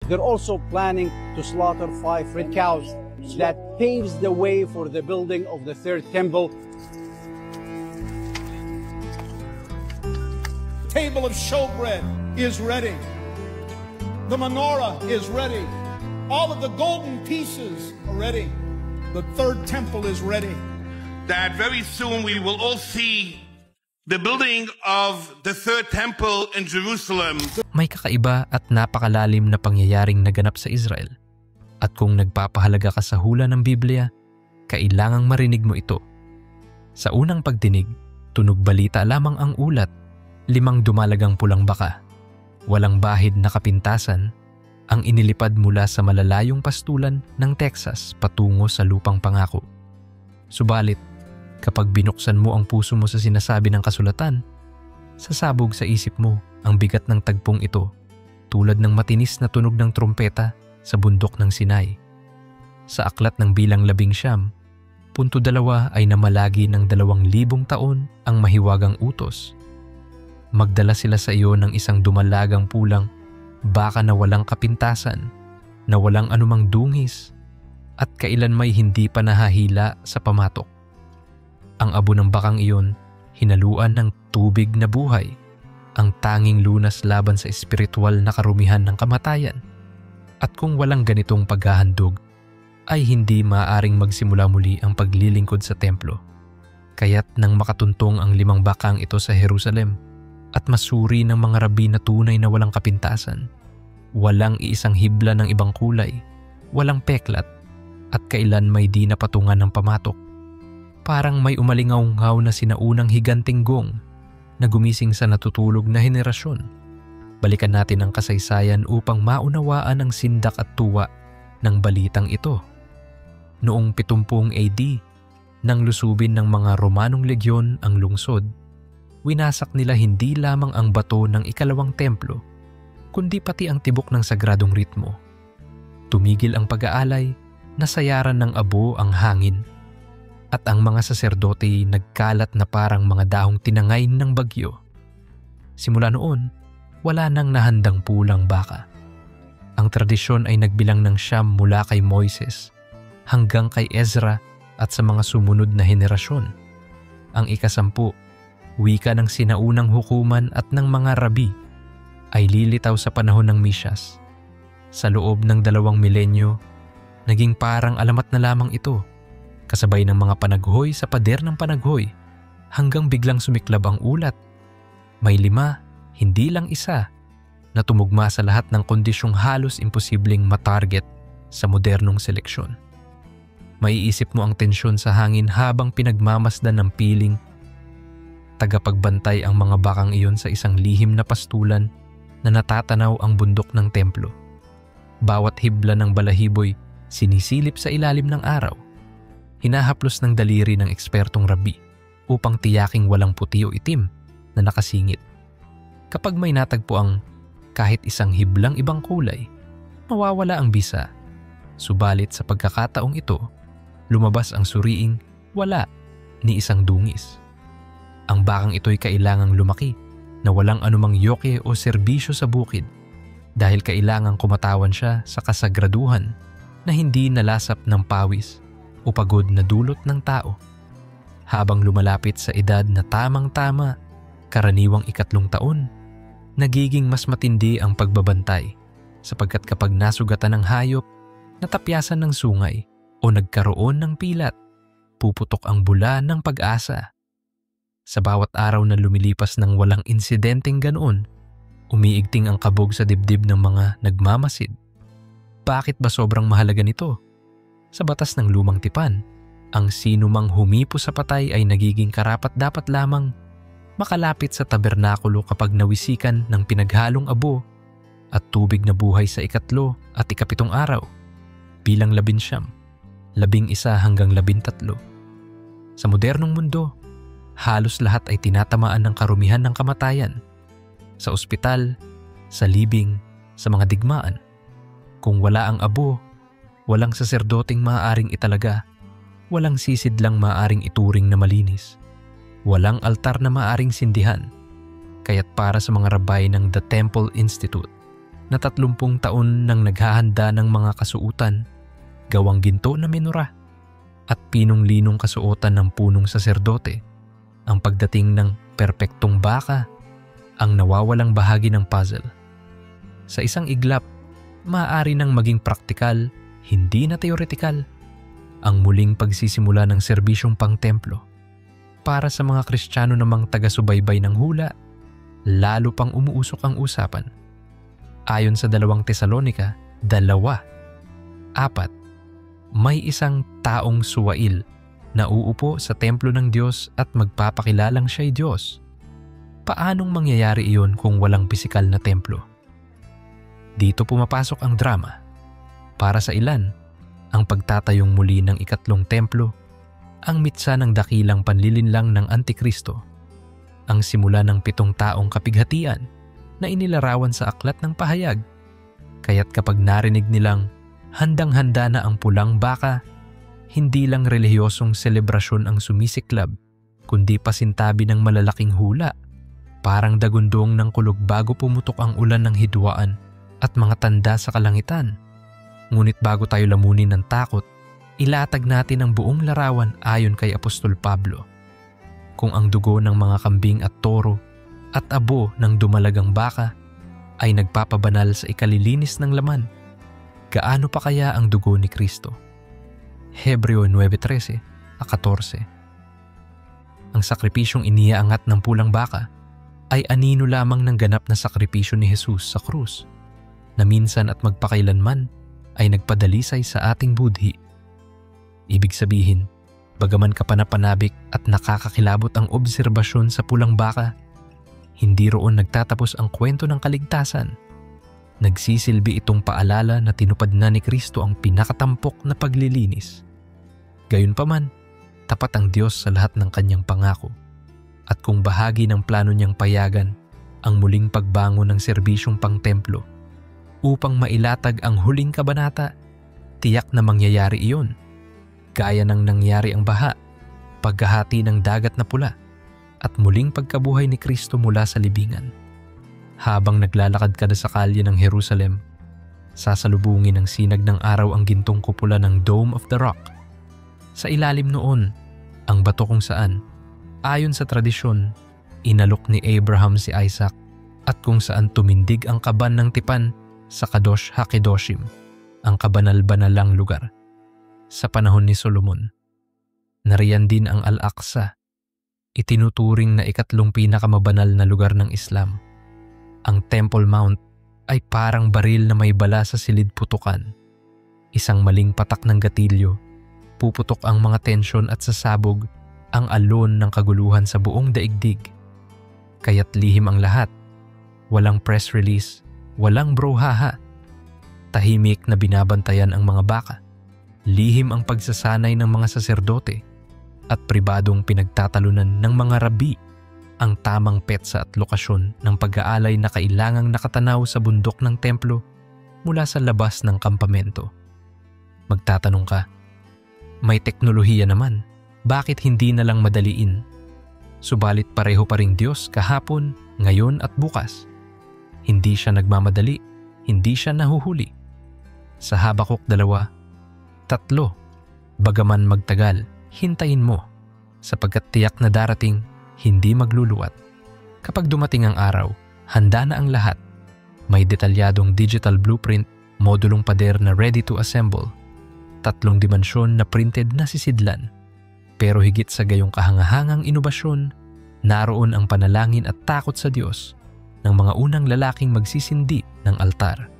They're also planning to slaughter 5 red cows. That paves the way for the building of the third temple. Table of showbread is ready. The menorah is ready. All of the golden pieces are ready. The third temple is ready. That very soon we will all see the building of the third temple in Jerusalem. May kakaiba at napakalalim na pangyayaring naganap sa Israel. At kung nagpapahalaga ka sa hula ng Biblia, kailangang marinig mo ito. Sa unang pagdinig, tunog balita lamang ang ulat, 5 dumalagang pulang baka, walang bahid na kapintasan, ang inilipad mula sa malalayong pastulan ng Texas patungo sa lupang pangako. Subalit, kapag binuksan mo ang puso mo sa sinasabi ng kasulatan, sasabog sa isip mo ang bigat ng tagpong ito tulad ng matinis na tunog ng trumpeta sa bundok ng Sinai. Sa aklat ng bilang 19, punto 2 ay namalagi ng 2,000 taon ang mahiwagang utos. Magdala sila sa iyo ng isang dumalagang pulang, baka na walang kapintasan, na walang anumang dungis, at kailan may hindi pa nahahila sa pamatok. Ang abo ng bakang iyon, hinaluan ng tubig na buhay, ang tanging lunas laban sa espiritual na karumihan ng kamatayan. At kung walang ganitong paghahandog, ay hindi maaaring magsimula muli ang paglilingkod sa templo. Kaya't nang makatuntong ang 5 bakang ito sa Jerusalem at masuri ng mga rabi na tunay na walang kapintasan, walang iisang hibla ng ibang kulay, walang peklat, at kailan may di napatungan ng pamatok. Parang may umalingaw-ngaw na sinaunang higanting gong na gumising sa natutulog na henerasyon. Balikan natin ang kasaysayan upang maunawaan ang sindak at tuwa ng balitang ito. Noong 70 AD, nang lusubin ng mga Romanong legyon ang lungsod, winasak nila hindi lamang ang bato ng ikalawang templo, kundi pati ang tibok ng sagradong ritmo. Tumigil ang pag-aalay, nasayaran ng abo ang hangin, at ang mga saserdote nagkalat na parang mga dahong tinangay ng bagyo. Simula noon, wala nang nahandang pulang baka. Ang tradisyon ay nagbilang ng 9 mula kay Moises hanggang kay Ezra at sa mga sumunod na henerasyon. Ang ika-10, wika ng sinaunang hukuman at ng mga rabi, ay lilitaw sa panahon ng Misyas. Sa loob ng 2 milenyo, naging parang alamat na lamang ito, kasabay ng mga panaghoy sa pader ng panaghoy, hanggang biglang sumiklab ang ulat. May 5, hindi lang 1, na tumugma sa lahat ng kondisyong halos imposibleng matarget sa modernong seleksyon. Maiisip mo ang tensyon sa hangin habang pinagmamasdan ng piling. Tagapagbantay ang mga bakang iyon sa isang lihim na pastulan na natatanaw ang bundok ng templo. Bawat hibla ng balahiboy sinisilip sa ilalim ng araw. Hinahaplos ng daliri ng ekspertong rabi upang tiyaking walang puti o itim na nakasingit. Kapag may natagpo ang kahit isang hiblang ibang kulay, mawawala ang bisa. Subalit sa pagkakataong ito, lumabas ang suriing wala ni isang dungis. Ang bakang ito'y kailangang lumaki na walang anumang yoke o serbisyo sa bukid dahil kailangang kumatawan siya sa kasagraduhan na hindi nalasap ng pawis o pagod na dulot ng tao. Habang lumalapit sa edad na tamang-tama, karaniwang 3 taon, nagiging mas matindi ang pagbabantay sapagkat kapag nasugatan ng hayop, natapyasan ng sungay o nagkaroon ng pilat, puputok ang bula ng pag-asa. Sa bawat araw na lumilipas ng walang insidenteng ganoon, umiigting ang kabog sa dibdib ng mga nagmamasid. Bakit ba sobrang mahalaga nito? Sa batas ng lumang tipan, ang sinumang humipo sa patay ay nagiging karapat-dapat lamang makalapit sa tabernakulo kapag nawisikan ng pinaghalong abo at tubig na buhay sa 3 at 7 araw, bilang 11, 11 hanggang 13. Sa modernong mundo, halos lahat ay tinatamaan ng karumihan ng kamatayan. Sa ospital, sa libing, sa mga digmaan. Kung wala ang abo, walang saserdoting maaaring italaga, walang sisid lang maaaring ituring na malinis, walang altar na maaaring sindihan. Kaya't para sa mga rabay ng The Temple Institute, na 30 taon nang naghahanda ng mga kasuutan, gawang ginto na menora, at pinong-linong kasuotan ng punong saserdote, ang pagdating ng perpektong baka, ang nawawalang bahagi ng puzzle. Sa isang iglap, maaari nang maging praktikal, hindi na teoretikal, ang muling pagsisimula ng serbisyong pangtemplo. Para sa mga Kristiyano namang taga-subaybay ng hula, lalo pang umuusok ang usapan. Ayon sa 2 Tesalonica 2:4, may isang taong suwail na uupo sa templo ng Diyos at magpapakilalang siya'y Diyos. Paanong mangyayari iyon kung walang pisikal na templo? Dito pumapasok ang drama. Para sa ilan, ang pagtatayong muli ng ikatlong templo, ang mitsa ng dakilang panlilinlang ng Antikristo, ang simula ng 7 taong kapighatian na inilarawan sa aklat ng pahayag. Kaya't kapag narinig nilang handang-handa na ang pulang baka, hindi lang relihiyosong selebrasyon ang sumisiklab, kundi pasintabi ng malalaking hula, parang dagundong ng kulog bago pumutok ang ulan ng hidwaan at mga tanda sa kalangitan. Ngunit bago tayo lamunin ng takot, ilatag natin ang buong larawan ayon kay Apostol Pablo. Kung ang dugo ng mga kambing at toro at abo ng dumalagang baka ay nagpapabanal sa ikalilinis ng laman, gaano pa kaya ang dugo ni Kristo? Hebreo 9:13-14. Ang sakripisyong iniaangat ng pulang baka ay anino lamang ng ganap na sakripisyo ni Jesus sa krus, na minsan at magpakailanman ay nagpadalisay sa ating budhi. Ibig sabihin, bagaman kapanapanabik at nakakakilabot ang obserbasyon sa pulang baka, hindi roon nagtatapos ang kwento ng kaligtasan. Nagsisilbi itong paalala na tinupad na ni Kristo ang pinakatampok na paglilinis. Gayunpaman, tapat ang Diyos sa lahat ng kanyang pangako. At kung bahagi ng plano niyang payagan ang muling pagbangon ng serbisyong pangtemplo upang mailatag ang huling kabanata, tiyak na mangyayari iyon. Gaya ng nangyari ang baha, paghahati ng dagat na pula, at muling pagkabuhay ni Kristo mula sa libingan. Habang naglalakad ka na sa kalye ng Jerusalem, sasalubungin ng sinag ng araw ang gintong kupula ng Dome of the Rock. Sa ilalim noon, ang bato kung saan, ayon sa tradisyon, inalok ni Abraham si Isaac at kung saan tumindig ang kaban ng tipan sa Kadosh HaKedoshim, ang kabanal-banalang lugar. Sa panahon ni Solomon, nariyan din ang Al-Aqsa, itinuturing na ikatlong pinakamabanal na lugar ng Islam. Ang Temple Mount ay parang baril na may bala sa silid putukan. Isang maling patak ng gatilyo, puputok ang mga tensyon at sasabog ang alon ng kaguluhan sa buong daigdig. Kaya't lihim ang lahat. Walang press release, walang brouhaha. Tahimik na binabantayan ang mga baka. Lihim ang pagsasanay ng mga saserdote at pribadong pinagtatalunan ng mga rabi ang tamang petsa at lokasyon ng pag-aalay na kailangang nakatanaw sa bundok ng templo mula sa labas ng kampamento. Magtatanong ka, may teknolohiya naman, bakit hindi na lang madaliin? Subalit pareho pa ring Diyos kahapon, ngayon at bukas. Hindi siya nagmamadali, hindi siya nahuhuli. Sa Habakuk 2:3, bagaman magtagal, hintayin mo, sapagkat tiyak na darating, hindi magluluwat. Kapag dumating ang araw, handa na ang lahat. May detalyadong digital blueprint, modulong pader na ready to assemble, 3 dimensyon na printed na sisidlan. Pero higit sa gayong kahangahangang inobasyon, naroon ang panalangin at takot sa Diyos ng mga unang lalaking magsisindi ng altar.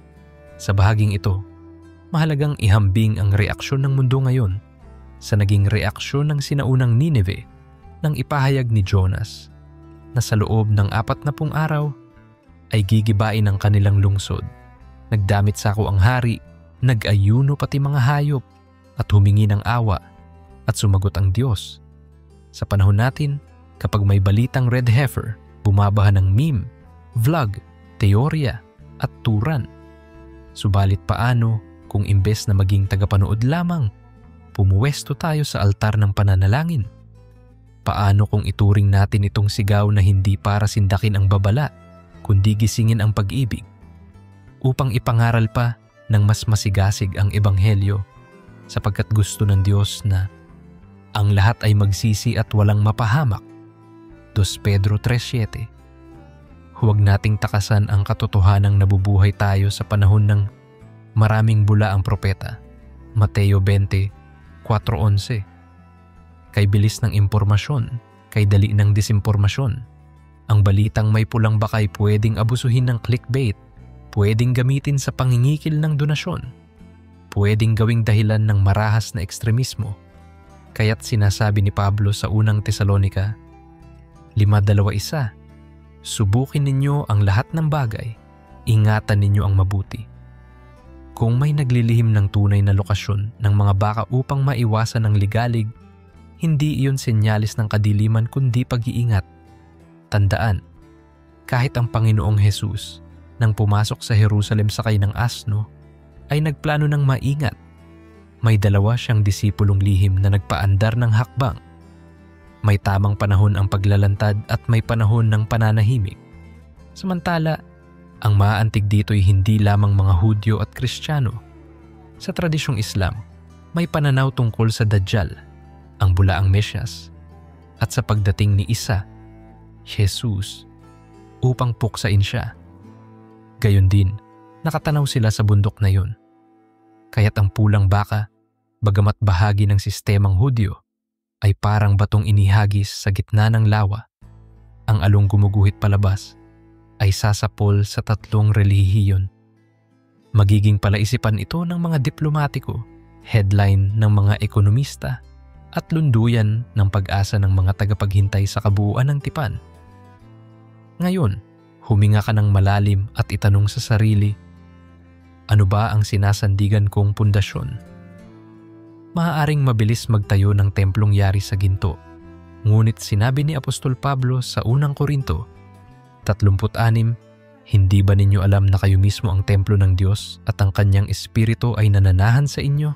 Sa bahaging ito, mahalagang ihambing ang reaksyon ng mundo ngayon sa naging reaksyon ng sinaunang Nineveh nang ipahayag ni Jonas na sa loob ng 40 araw ay gigibain ang kanilang lungsod. Nagdamit sako ang hari, nag-ayuno pati mga hayop at humingi ng awa at sumagot ang Diyos. Sa panahon natin, kapag may balitang red heifer, bumabaha ng meme, vlog, teorya at turan. Subalit paano kung imbes na maging tagapanood lamang, pumuwesto tayo sa altar ng pananalangin? Paano kung ituring natin itong sigaw na hindi para sindakin ang babala, kundi gisingin ang pag-ibig? upang ipangaral pa ng mas masigasig ang ebanghelyo, sapagkat gusto ng Diyos na ang lahat ay magsisi at walang mapahamak. 2 Pedro 3:7. Huwag nating takasan ang katotohanang nabubuhay tayo sa panahon ng maraming bula ang propeta. Mateo 20:4-11. Kay bilis ng impormasyon, kay dali ng disimpormasyon. Ang balitang may pulang bakay pwedeng abusuhin ng clickbait, pwedeng gamitin sa pangingikil ng donasyon, pwedeng gawing dahilan ng marahas na ekstremismo. Kaya't sinasabi ni Pablo sa unang Tesalonica 5:21, subukin ninyo ang lahat ng bagay, ingatan ninyo ang mabuti. Kung may naglilihim ng tunay na lokasyon ng mga baka upang maiwasan ang ligalig, hindi iyon senyalis ng kadiliman kundi pag-iingat. Tandaan, kahit ang Panginoong Jesus nang pumasok sa Jerusalem sakay ng asno ay nagplano ng maingat. May 2 siyang disipulong lihim na nagpaandar ng hakbang. May tamang panahon ang paglalantad at may panahon ng pananahimik. Samantala, ang maaantig dito'y hindi lamang mga Hudyo at Kristiyano. Sa tradisyong Islam, may pananaw tungkol sa Dajjal, ang bulaang Mesyas, at sa pagdating ni Isa, Jesus, upang puksain siya. Gayon din, nakatanaw sila sa bundok na yun. Kaya't ang pulang baka, bagamat bahagi ng sistemang Hudyo, ay parang batong inihagis sa gitna ng lawa. Ang along gumuguhit palabas ay sasapol sa 3 relihiyon. Magiging palaisipan ito ng mga diplomatiko, headline ng mga ekonomista, at lunduyan ng pag-asa ng mga tagapaghintay sa kabuuan ng tipan. Ngayon, huminga ka ng malalim at itanong sa sarili, ano ba ang sinasandigan kong pundasyon? Maaaring mabilis magtayo ng templong yari sa ginto, ngunit sinabi ni Apostol Pablo sa unang Korinto 36, hindi ba ninyo alam na kayo mismo ang templo ng Diyos at ang kanyang espiritu ay nananahan sa inyo?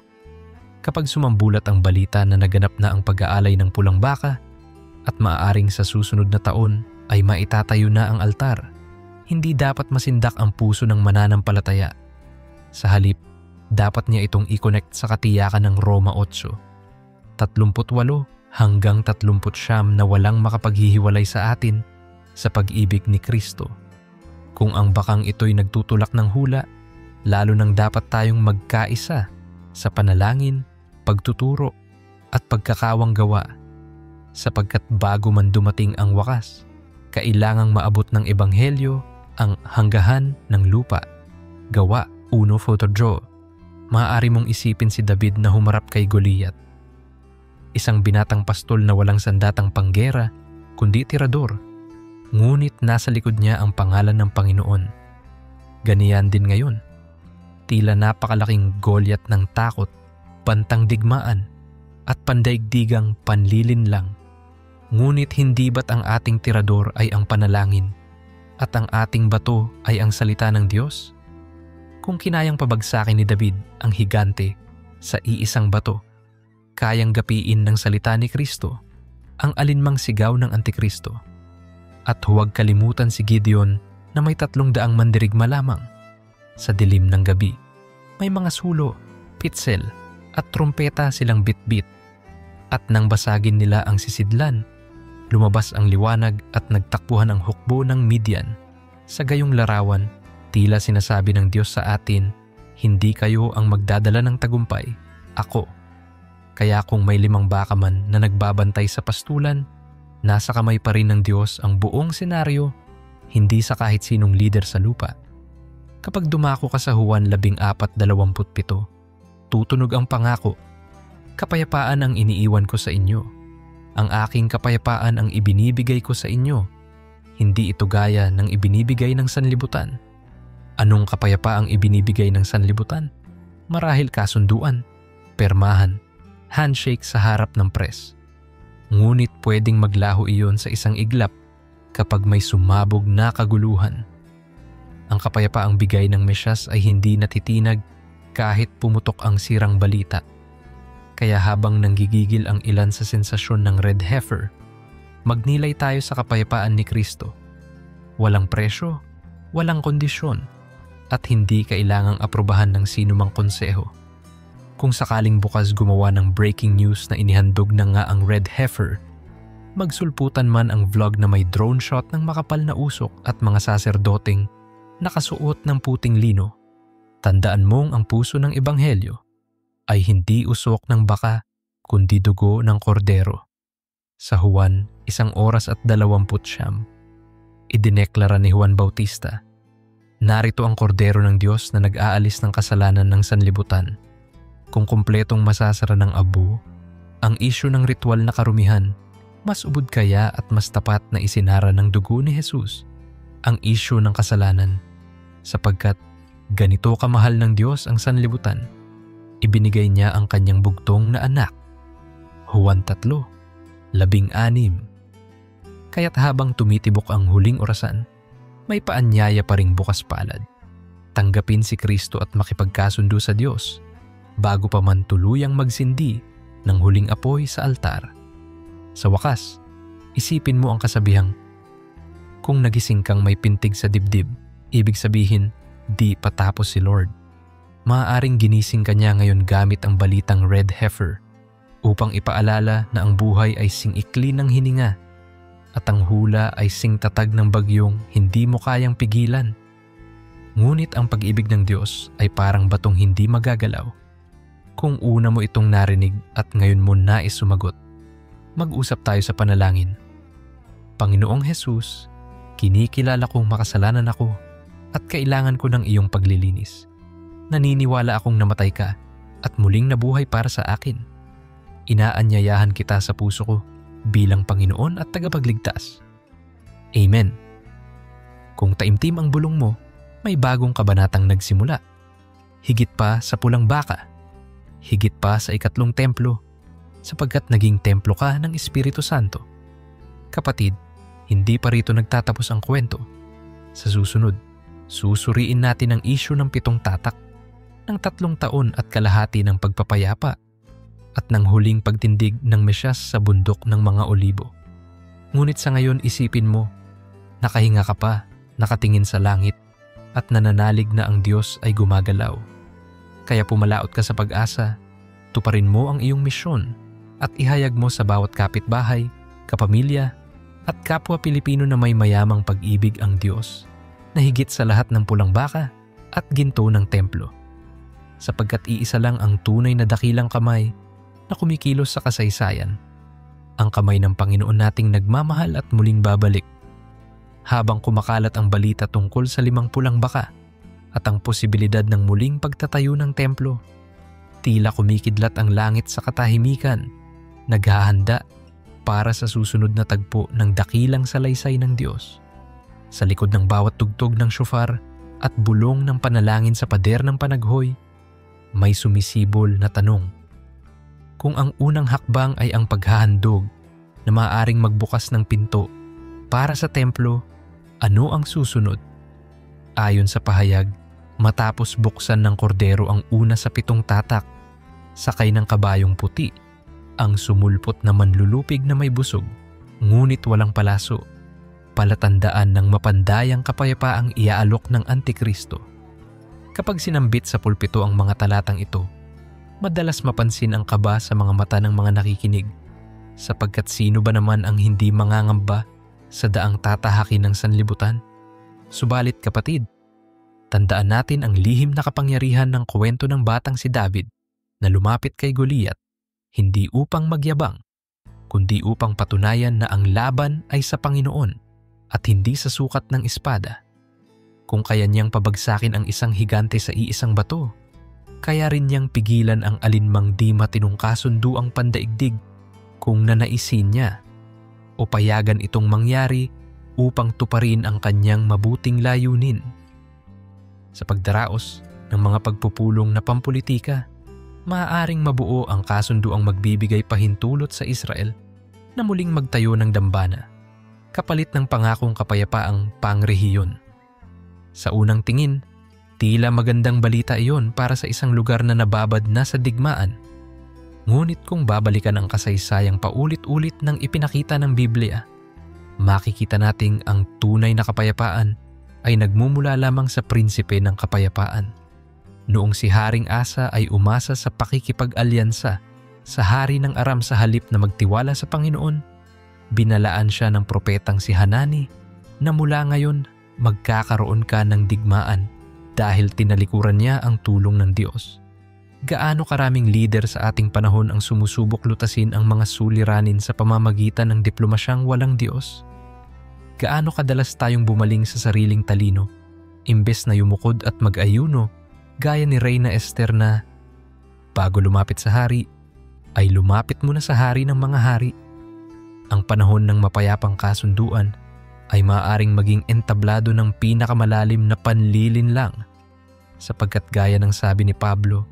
Kapag sumambulat ang balita na naganap na ang pag-aalay ng pulang baka at maaaring sa susunod na taon ay maitatayo na ang altar, hindi dapat masindak ang puso ng mananampalataya. Sa halip, dapat niya itong i-connect sa katiyakan ng Roma 8, 38 hanggang 39 na walang makapaghihiwalay sa atin sa pag-ibig ni Kristo. Kung ang bakang ito'y nagtutulak ng hula, lalo nang dapat tayong magkaisa sa panalangin, pagtuturo at pagkakawang gawa, sapagkat bago man dumating ang wakas, kailangang maabot ng ebanghelyo ang hanggahan ng lupa. Gawa 1:4. Maaari mong isipin si David na humarap kay Goliath. Isang binatang pastol na walang sandatang panggera, kundi tirador. Ngunit nasa likod niya ang pangalan ng Panginoon. Ganiyan din ngayon. Tila napakalaking Goliath ng takot, pantang digmaan, at pandaigdigang panlilinlang. Ngunit hindi ba't ang ating tirador ay ang panalangin, at ang ating bato ay ang salita ng Diyos? Kung kinayang pabagsakin ni David ang higante sa iisang bato, kayang gapiin ng salita ni Kristo ang alinmang sigaw ng Antikristo. At huwag kalimutan si Gideon na may 300 mandirigma lamang. Sa dilim ng gabi, may mga sulo, pitsel at trumpeta silang bitbit. At nang basagin nila ang sisidlan, lumabas ang liwanag at nagtakbuhan ang hukbo ng Midian. Sa gayong larawan, tila sinasabi ng Diyos sa atin, hindi kayo ang magdadala ng tagumpay, ako. Kaya kung may 5 baka man na nagbabantay sa pastulan, nasa kamay pa rin ng Diyos ang buong senaryo, hindi sa kahit sinong leader sa lupa. Kapag dumako ka sa Juan 14:27, tutunog ang pangako, kapayapaan ang iniiwan ko sa inyo. Ang aking kapayapaan ang ibinibigay ko sa inyo. Hindi ito gaya ng ibinibigay ng sanlibutan. Anong kapayapaang ibinibigay ng sanlibutan? Marahil kasunduan, permahan, handshake sa harap ng press. Ngunit pwedeng maglaho iyon sa isang iglap kapag may sumabog na kaguluhan. Ang kapayapaang bigay ng Mesyas ay hindi natitinag kahit pumutok ang sirang balita. Kaya habang nanggigigil ang ilan sa sensasyon ng red heifer, magnilay tayo sa kapayapaan ni Kristo. Walang presyo, walang kondisyon, at hindi kailangang aprubahan ng sinumang konseho. Kung sakaling bukas gumawa ng breaking news na inihandog na nga ang red heifer, magsulputan man ang vlog na may drone shot ng makapal na usok at mga saserdoteng nakasuot ng puting lino, tandaan mong ang puso ng ebanghelyo ay hindi usok ng baka kundi dugo ng kordero. Sa Juan 1:29, idineklara ni Juan Bautista, narito ang kordero ng Diyos na nag-aalis ng kasalanan ng sanlibutan. Kung kumpletong masasara ng abo, ang isyu ng ritual na karumihan, mas ubod kaya at mas tapat na isinara ng dugo ni Jesus ang isyu ng kasalanan, sapagkat ganito kamahal ng Diyos ang sanlibutan, ibinigay niya ang kanyang bugtong na anak. Juan 3:16. Kaya't habang tumitibok ang huling orasan, may paanyaya pa ring bukas palad. Tanggapin si Kristo at makipagkasundo sa Diyos bago pa man tuluyang magsindi ng huling apoy sa altar. Sa wakas, isipin mo ang kasabihang, kung nagising kang may pintig sa dibdib, ibig sabihin, di patapos si Lord. Maaaring ginising ka niya ngayon gamit ang balitang red heifer upang ipaalala na ang buhay ay sing-ikli ng hininga at ang hula ay sing-tatag ng bagyong hindi mo kayang pigilan. Ngunit ang pag-ibig ng Diyos ay parang batong hindi magagalaw. Kung una mo itong narinig at ngayon mo nais sumagot, mag-usap tayo sa panalangin. Panginoong Jesus, kinikilala kong makasalanan ako at kailangan ko ng iyong paglilinis. Naniniwala akong namatay ka at muling nabuhay para sa akin. Inaanyayahan kita sa puso ko bilang Panginoon at tagapagligtas. Amen. Kung taimtim ang bulong mo, may bagong kabanatang nagsimula. Higit pa sa pulang baka, higit pa sa 2 templo, sapagkat naging templo ka ng Espiritu Santo. Kapatid, hindi pa rito nagtatapos ang kwento. Sa susunod, susuriin natin ang isyu ng 7 tatak, ng 3 taon at kalahati ng pagpapayapa, at ng huling pagtindig ng Mesyas sa bundok ng mga olibo. Ngunit sa ngayon isipin mo, nakahinga ka pa, nakatingin sa langit, at nananalig na ang Diyos ay gumagalaw. Kaya pumalaot ka sa pag-asa, tuparin mo ang iyong misyon, at ihayag mo sa bawat kapitbahay, kapamilya, at kapwa Pilipino na may mayamang pag-ibig ang Diyos, na higit sa lahat ng pulang baka at ginto ng templo. Sapagkat iisa lang ang tunay na dakilang kamay na kumikilos sa kasaysayan, ang kamay ng Panginoon nating nagmamahal at muling babalik. Habang kumakalat ang balita tungkol sa 5 pulang baka at ang posibilidad ng muling pagtatayo ng templo, tila kumikidlat ang langit sa katahimikan, naghahanda para sa susunod na tagpo ng dakilang salaysay ng Diyos. Sa likod ng bawat tugtog ng shofar at bulong ng panalangin sa pader ng panaghoy, may sumisibol na tanong. Kung ang unang hakbang ay ang paghahandog na maaaring magbukas ng pinto para sa templo, ano ang susunod? Ayon sa pahayag, matapos buksan ng kordero ang una sa 7 tatak, sakay ng kabayong puti, ang sumulpot na manlulupig na may busog, ngunit walang palaso, palatandaan ng mapandayang kapayapaang iaalok ng Antikristo. Kapag sinambit sa pulpito ang mga talatang ito, madalas mapansin ang kaba sa mga mata ng mga nakikinig, sapagkat sino ba naman ang hindi mangangamba sa daang tatahakin ng sanlibutan? Subalit kapatid, tandaan natin ang lihim na kapangyarihan ng kwento ng batang si David na lumapit kay Goliath, hindi upang magyabang, kundi upang patunayan na ang laban ay sa Panginoon at hindi sa sukat ng espada. Kung kaya niyang pabagsakin ang isang higante sa iisang bato, kaya rin niyang pigilan ang alinmang di matinong kasunduang pandaigdig kung nanaisin niya o payagan itong mangyari upang tuparin ang kanyang mabuting layunin. Sa pagdaraos ng mga pagpupulong na pampulitika, maaaring mabuo ang kasunduang magbibigay pahintulot sa Israel na muling magtayo ng dambana, kapalit ng pangakong kapayapaang pangrehiyon. Sa unang tingin, tila magandang balita iyon para sa isang lugar na nababad na sa digmaan. Ngunit kung babalikan ang kasaysayang paulit-ulit ng ipinakita ng Biblia, makikita nating ang tunay na kapayapaan ay nagmumula lamang sa prinsipe ng kapayapaan. Noong si Haring Asa ay umasa sa pakikipag-alyansa sa hari ng Aram sa halip na magtiwala sa Panginoon, binalaan siya ng propetang si Hanani na mula ngayon magkakaroon ka ng digmaan dahil tinalikuran niya ang tulong ng Diyos. Gaano karaming leader sa ating panahon ang sumusubok lutasin ang mga suliranin sa pamamagitan ng diplomasyang walang Diyos? Gaano kadalas tayong bumaling sa sariling talino, imbes na yumukod at mag-ayuno, gaya ni Reyna Esther na, bago lumapit sa hari, ay lumapit muna sa hari ng mga hari. Ang panahon ng mapayapang kasunduan ay maaaring maging entablado ng pinakamalalim na panlilinlang, sapagkat gaya ng sabi ni Pablo,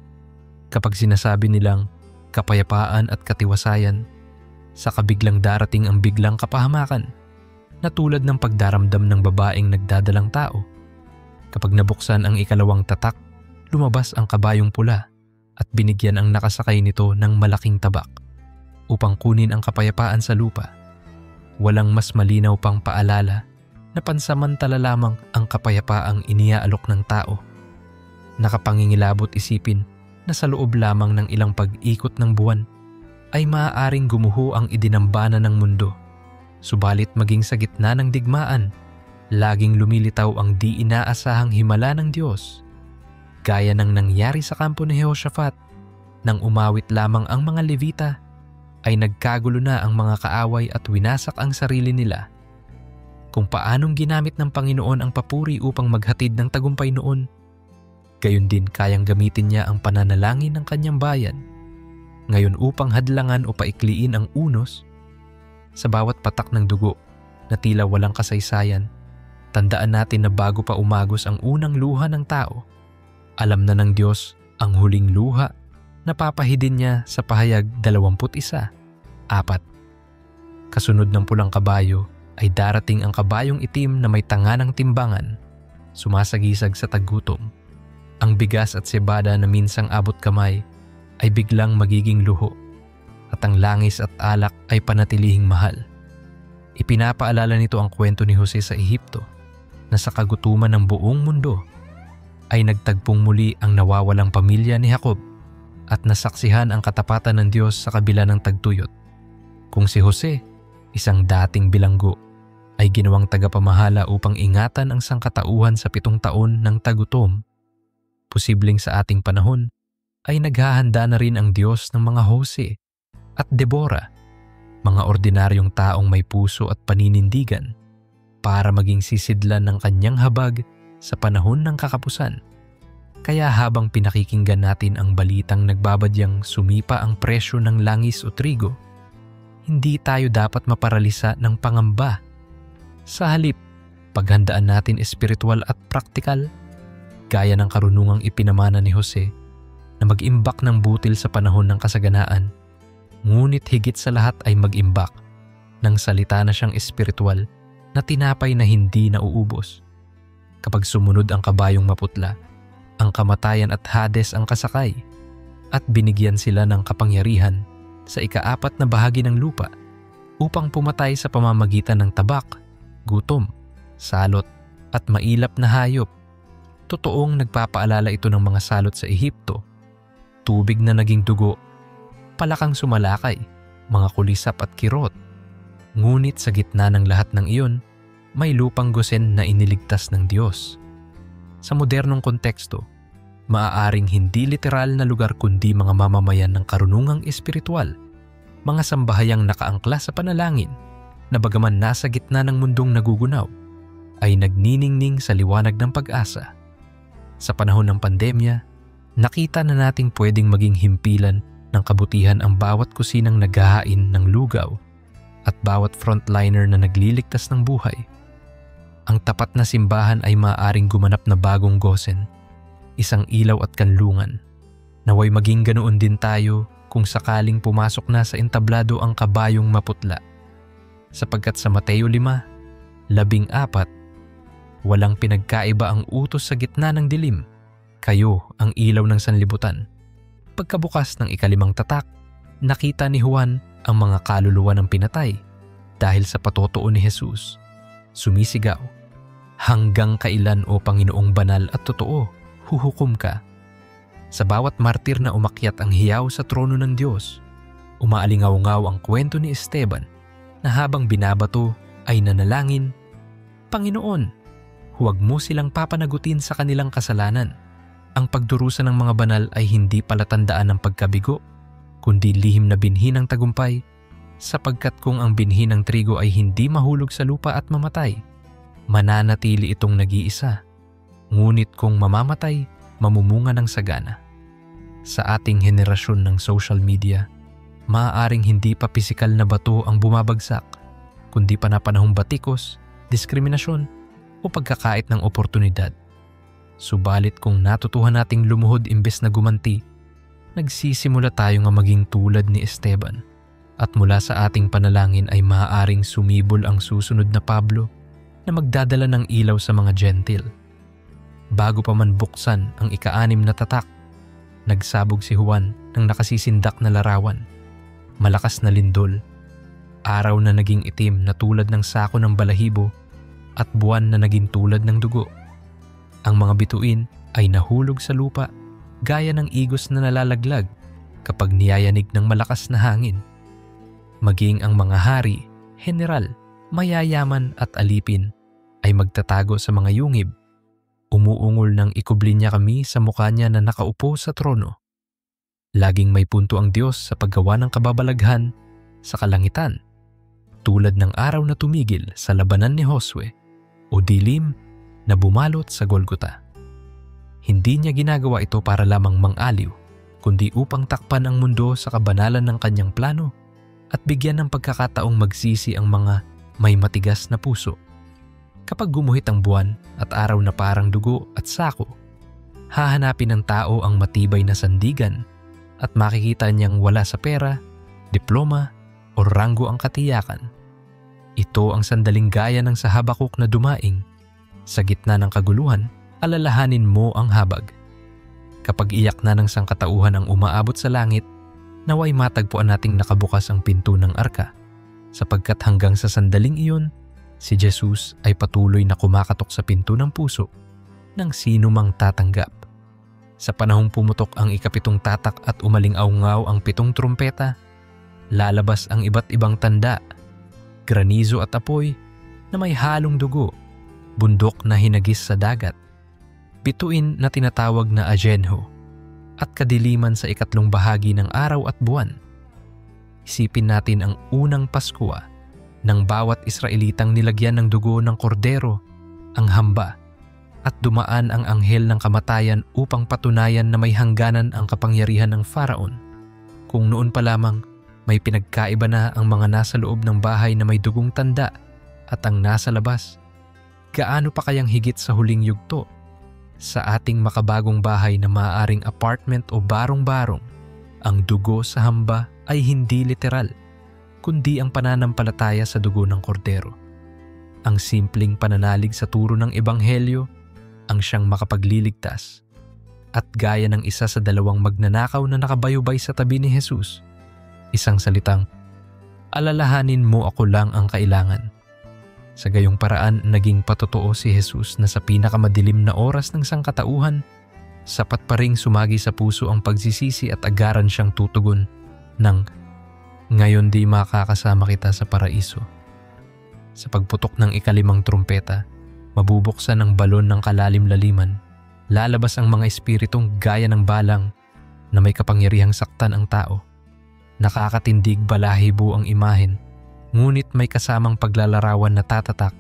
kapag sinasabi nilang kapayapaan at katiwasayan, sa kabiglang darating ang biglang kapahamakan, na tulad ng pagdaramdam ng babaeng nagdadalang tao. Kapag nabuksan ang ikalawang tatak, lumabas ang kabayong pula at binigyan ang nakasakay nito ng malaking tabak upang kunin ang kapayapaan sa lupa. Walang mas malinaw pang paalala na pansamantala lamang ang kapayapaang iniaalok ng tao. Nakapangingilabot isipin na sa loob lamang ng ilang pag-ikot ng buwan ay maaaring gumuho ang idinambana ng mundo. Subalit maging sa gitna ng digmaan, laging lumilitaw ang di inaasahang himala ng Diyos. Gaya ng nangyari sa kampo ni Jehoshaphat, nang umawit lamang ang mga Levita, ay nagkagulo na ang mga kaaway at winasak ang sarili nila. Kung paanong ginamit ng Panginoon ang papuri upang maghatid ng tagumpay noon, gayon din kayang gamitin niya ang pananalangin ng kanyang bayan ngayon upang hadlangan o paikliin ang unos. Sa bawat patak ng dugo na tila walang kasaysayan, tandaan natin na bago pa umagos ang unang luha ng tao, alam na ng Diyos ang huling luha na papahidin niya sa pahayag 21:4. Kasunod ng pulang kabayo ay darating ang kabayong itim na may tanga ng timbangan, sumasagisag sa taggutom. Ang bigas at sebada na minsang abot kamay ay biglang magiging luho, at ang langis at alak ay panatilihing mahal. Ipinapaalala nito ang kwento ni Jose sa Ehipto na sa kagutuman ng buong mundo ay nagtagpong muli ang nawawalang pamilya ni Jacob at nasaksihan ang katapatan ng Diyos sa kabila ng tagtuyot. Kung si Jose, isang dating bilanggo, ay ginawang tagapamahala upang ingatan ang sangkatauhan sa 7 taon ng tagutom, posibleng sa ating panahon ay naghahanda na rin ang Diyos ng mga Jose at Deborah, mga ordinaryong taong may puso at paninindigan, para maging sisidlan ng kanyang habag sa panahon ng kakapusan. Kaya habang pinakikinggan natin ang balitang nagbabadyang sumipa ang presyo ng langis o trigo, hindi tayo dapat maparalisa ng pangamba. Sa halip, paghandaan natin espiritual at praktikal, gaya ng karunungang ipinamana ni Jose na mag-imbak ng butil sa panahon ng kasaganaan, ngunit higit sa lahat ay mag-imbak ng salita na siyang espiritual na tinapay na hindi nauubos. Kapag sumunod ang kabayong maputla, ang kamatayan at Hades ang kasakay, at binigyan sila ng kapangyarihan sa ika-4 na bahagi ng lupa upang pumatay sa pamamagitan ng tabak, gutom, salot at mailap na hayop. Totoong nagpapaalala ito ng mga salot sa Ehipto, tubig na naging dugo, palakang sumalakay, mga kulisap at kirot. Ngunit sa gitna ng lahat ng iyon, may lupang Gosen na iniligtas ng Diyos. Sa modernong konteksto, maaaring hindi literal na lugar kundi mga mamamayan ng karunungang espiritual, mga sambahayang nakaangkla sa panalangin na bagaman nasa gitna ng mundong nagugunaw, ay nagniningning sa liwanag ng pag-asa. Sa panahon ng pandemya, nakita na nating pwedeng maging himpilan ng kabutihan ang bawat kusinang naghahain ng lugaw at bawat frontliner na nagliligtas ng buhay. Ang tapat na simbahan ay maaaring gumanap na bagong Gosen, isang ilaw at kanlungan. Naway maging ganoon din tayo kung sakaling pumasok na sa entablado ang kabayong maputla. Sapagkat sa Mateo 5:14, walang pinagkaiba ang utos sa gitna ng dilim. Kayo ang ilaw ng sanlibutan. Pagkabukas ng ika-5 tatak, nakita ni Juan ang mga kaluluwa ng pinatay dahil sa patotoo ni Jesus. Sumisigaw, Hanggang kailan o Panginoong banal at totoo, huhukom ka? Sa bawat martir na umakyat ang hiyaw sa trono ng Diyos, umaalingaw-ngaw ang kwento ni Esteban na habang binabato ay nanalangin, Panginoon, huwag mo silang papanagutin sa kanilang kasalanan. Ang pagdurusa ng mga banal ay hindi palatandaan ng pagkabigo, kundi lihim na binhi ng tagumpay, sapagkat kung ang binhi ng trigo ay hindi mahulog sa lupa at mamatay, mananatili itong nag-iisa. Ngunit kung mamamatay, mamumunga ng sagana. Sa ating henerasyon ng social media, maaaring hindi pa pisikal na bato ang bumabagsak, kundi panapanahong batikos, diskriminasyon o pagkakait ng oportunidad. Subalit kung natutuhan nating lumuhod imbes na gumanti, nagsisimula tayo nga maging tulad ni Esteban, at mula sa ating panalangin ay maaaring sumibol ang susunod na Pablo na magdadala ng ilaw sa mga Gentil. Bago pa man buksan ang ika-6 na tatak, nagsabog si Juan ng nakasisindak na larawan, malakas na lindol, araw na naging itim na tulad ng sako ng balahibo at buwan na naging tulad ng dugo. Ang mga bituin ay nahulog sa lupa gaya ng igos na nalalaglag kapag niyayanig ng malakas na hangin. Maging ang mga hari, general, mayayaman at alipin ay magtatago sa mga yungib. Umuungol ng ikubli niya kami sa mukha niya na nakaupo sa trono. Laging may punto ang Diyos sa paggawa ng kababalaghan sa kalangitan, tulad ng araw na tumigil sa labanan ni Josue o dilim na bumalot sa Golgota. Hindi niya ginagawa ito para lamang mang-aliw, kundi upang takpan ang mundo sa kabanalan ng kanyang plano at bigyan ng pagkakataong magsisi ang mga may matigas na puso. Kapag gumuhit ang buwan at araw na parang dugo at sako, hahanapin ng tao ang matibay na sandigan at makikita niyang wala sa pera, diploma o ranggo ang katiyakan. Ito ang sandaling gaya ng sa Habakuk na dumaing. Sa gitna ng kaguluhan, alalahanin mo ang habag. Kapag iyak na ng sangkatauhan ang umaabot sa langit, naway matagpuan nating nakabukas ang pinto ng arka, sapagkat hanggang sa sandaling iyon, si Jesus ay patuloy na kumakatok sa pinto ng puso ng sino mang tatanggap. Sa panahong pumutok ang ika-7 tatak at umaling-aungaw ang 7 trumpeta, lalabas ang iba't ibang tanda, granizo at apoy na may halong dugo, bundok na hinagis sa dagat, bituin na tinatawag na ajenho, at kadiliman sa 3 bahagi ng araw at buwan. Isipin natin ang unang Pasko ng bawat Israelitang nilagyan ng dugo ng kordero, ang hamba, at dumaan ang anghel ng kamatayan upang patunayan na may hangganan ang kapangyarihan ng Faraon. Kung noon pa lamang, may pinagkaiba na ang mga nasa loob ng bahay na may dugong tanda at ang nasa labas, gaano pa kayang higit sa huling yugto? Sa ating makabagong bahay na maaaring apartment o barong-barong, ang dugo sa hamba ay hindi literal, kundi ang pananampalataya sa dugo ng kordero. Ang simpleng pananalig sa turo ng ebanghelyo ang siyang makapagliligtas. At gaya ng isa sa 2 magnanakaw na nakabayubay sa tabi ni Jesus, isang salitang, alalahanin mo ako lang ang kailangan. Sa gayong paraan, naging patotoo si Jesus na sa pinakamadilim na oras ng sangkatauhan, sapat pa ring sumagi sa puso ang pagsisisi at agaran siyang tutugon ng, ngayon di makakasama kita sa paraiso. Sa pagputok ng 5 trumpeta, mabubuksan ang balon ng kalalim-laliman, lalabas ang mga espiritong gaya ng balang na may kapangyarihang saktan ang tao. Nakakatindig balahibo ang imahen, ngunit may kasamang paglalarawan na tatatak.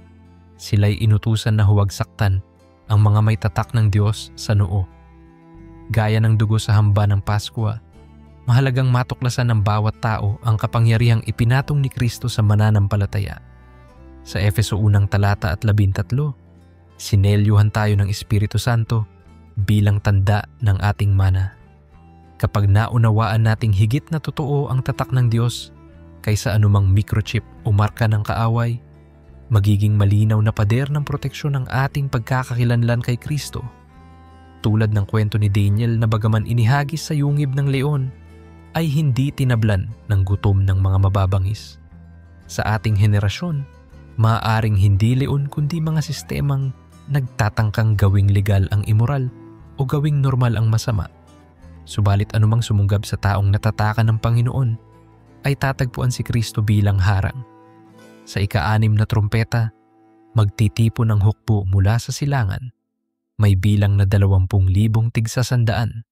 Sila'y inutusan na huwag saktan ang mga may tatak ng Diyos sa noo. Gaya ng dugo sa hamba ng Paskwa, mahalagang matuklasan ng bawat tao ang kapangyarihang ipinatong ni Kristo sa mananampalataya. Sa Efeso 1:13, sinelyuhan tayo ng Espiritu Santo bilang tanda ng ating mana. Kapag naunawaan nating higit na totoo ang tatak ng Diyos kaysa anumang microchip o marka ng kaaway, magiging malinaw na pader ng proteksyon ng ating pagkakakilanlan kay Kristo. Tulad ng kwento ni Daniel na bagaman inihagis sa yungib ng leon, ay hindi tinablan ng gutom ng mga mababangis. Sa ating henerasyon, maaaring hindi leon kundi mga sistemang nagtatangkang gawing legal ang immoral o gawing normal ang masama. Subalit anumang sumunggab sa taong natatakan ng Panginoon ay tatagpuan si Kristo bilang harang. Sa ika-6 na trumpeta, magtitipon ng hukbo mula sa silangan. May bilang na 20,000 tigsasandaan.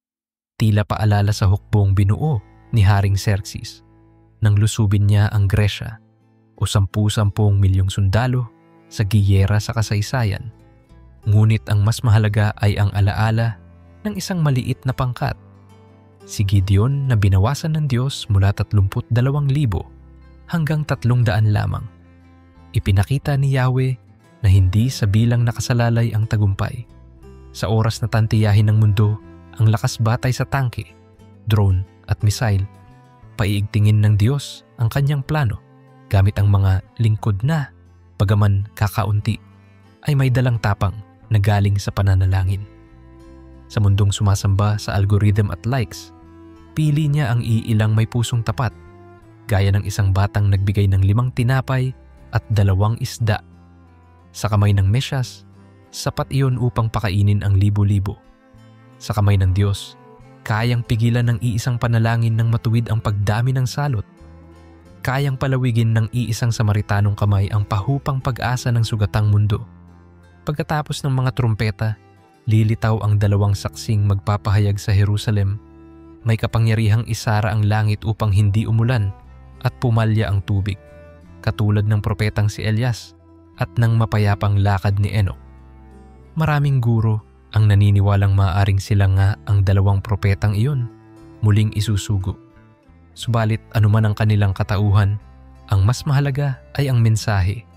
Tila paalala sa hukbong binuo ni Haring Xerxes nang lusubin niya ang Gresya o 10 milyong sundalo sa giyera sa kasaysayan. Ngunit ang mas mahalaga ay ang alaala ng isang maliit na pangkat. Si Gideon na binawasan ng Diyos mula 32,000 hanggang 300 lamang. Ipinakita ni Yahweh na hindi sa bilang nakasalalay ang tagumpay. Sa oras na tantiyahin ng mundo ang lakas batay sa tangke, drone at missile, paiigtingin ng Diyos ang kanyang plano gamit ang mga lingkod na, bagaman kakaunti, ay may dalang tapang na galing sa pananalangin. Sa mundong sumasamba sa algorithm at likes, pili niya ang iilang may pusong tapat, gaya ng isang batang nagbigay ng 5 tinapay at 2 isda. Sa kamay ng Mesyas, sapat iyon upang pakainin ang libo-libo. Sa kamay ng Diyos, kayang pigilan ng iisang panalangin ng matuwid ang pagdami ng salot. Kayang palawigin ng iisang Samaritanong kamay ang pahupang pag-asa ng sugatang mundo. Pagkatapos ng mga trumpeta, lilitaw ang 2 saksing magpapahayag sa Jerusalem. May kapangyarihang isara ang langit upang hindi umulan at pumalya ang tubig, katulad ng propetang si Elias at ng mapayapang lakad ni Enoch. Maraming guro ang naniniwalang maaaring sila nga ang 2 propetang iyon muling isusugo. Subalit anuman ang kanilang katauhan, ang mas mahalaga ay ang mensahe.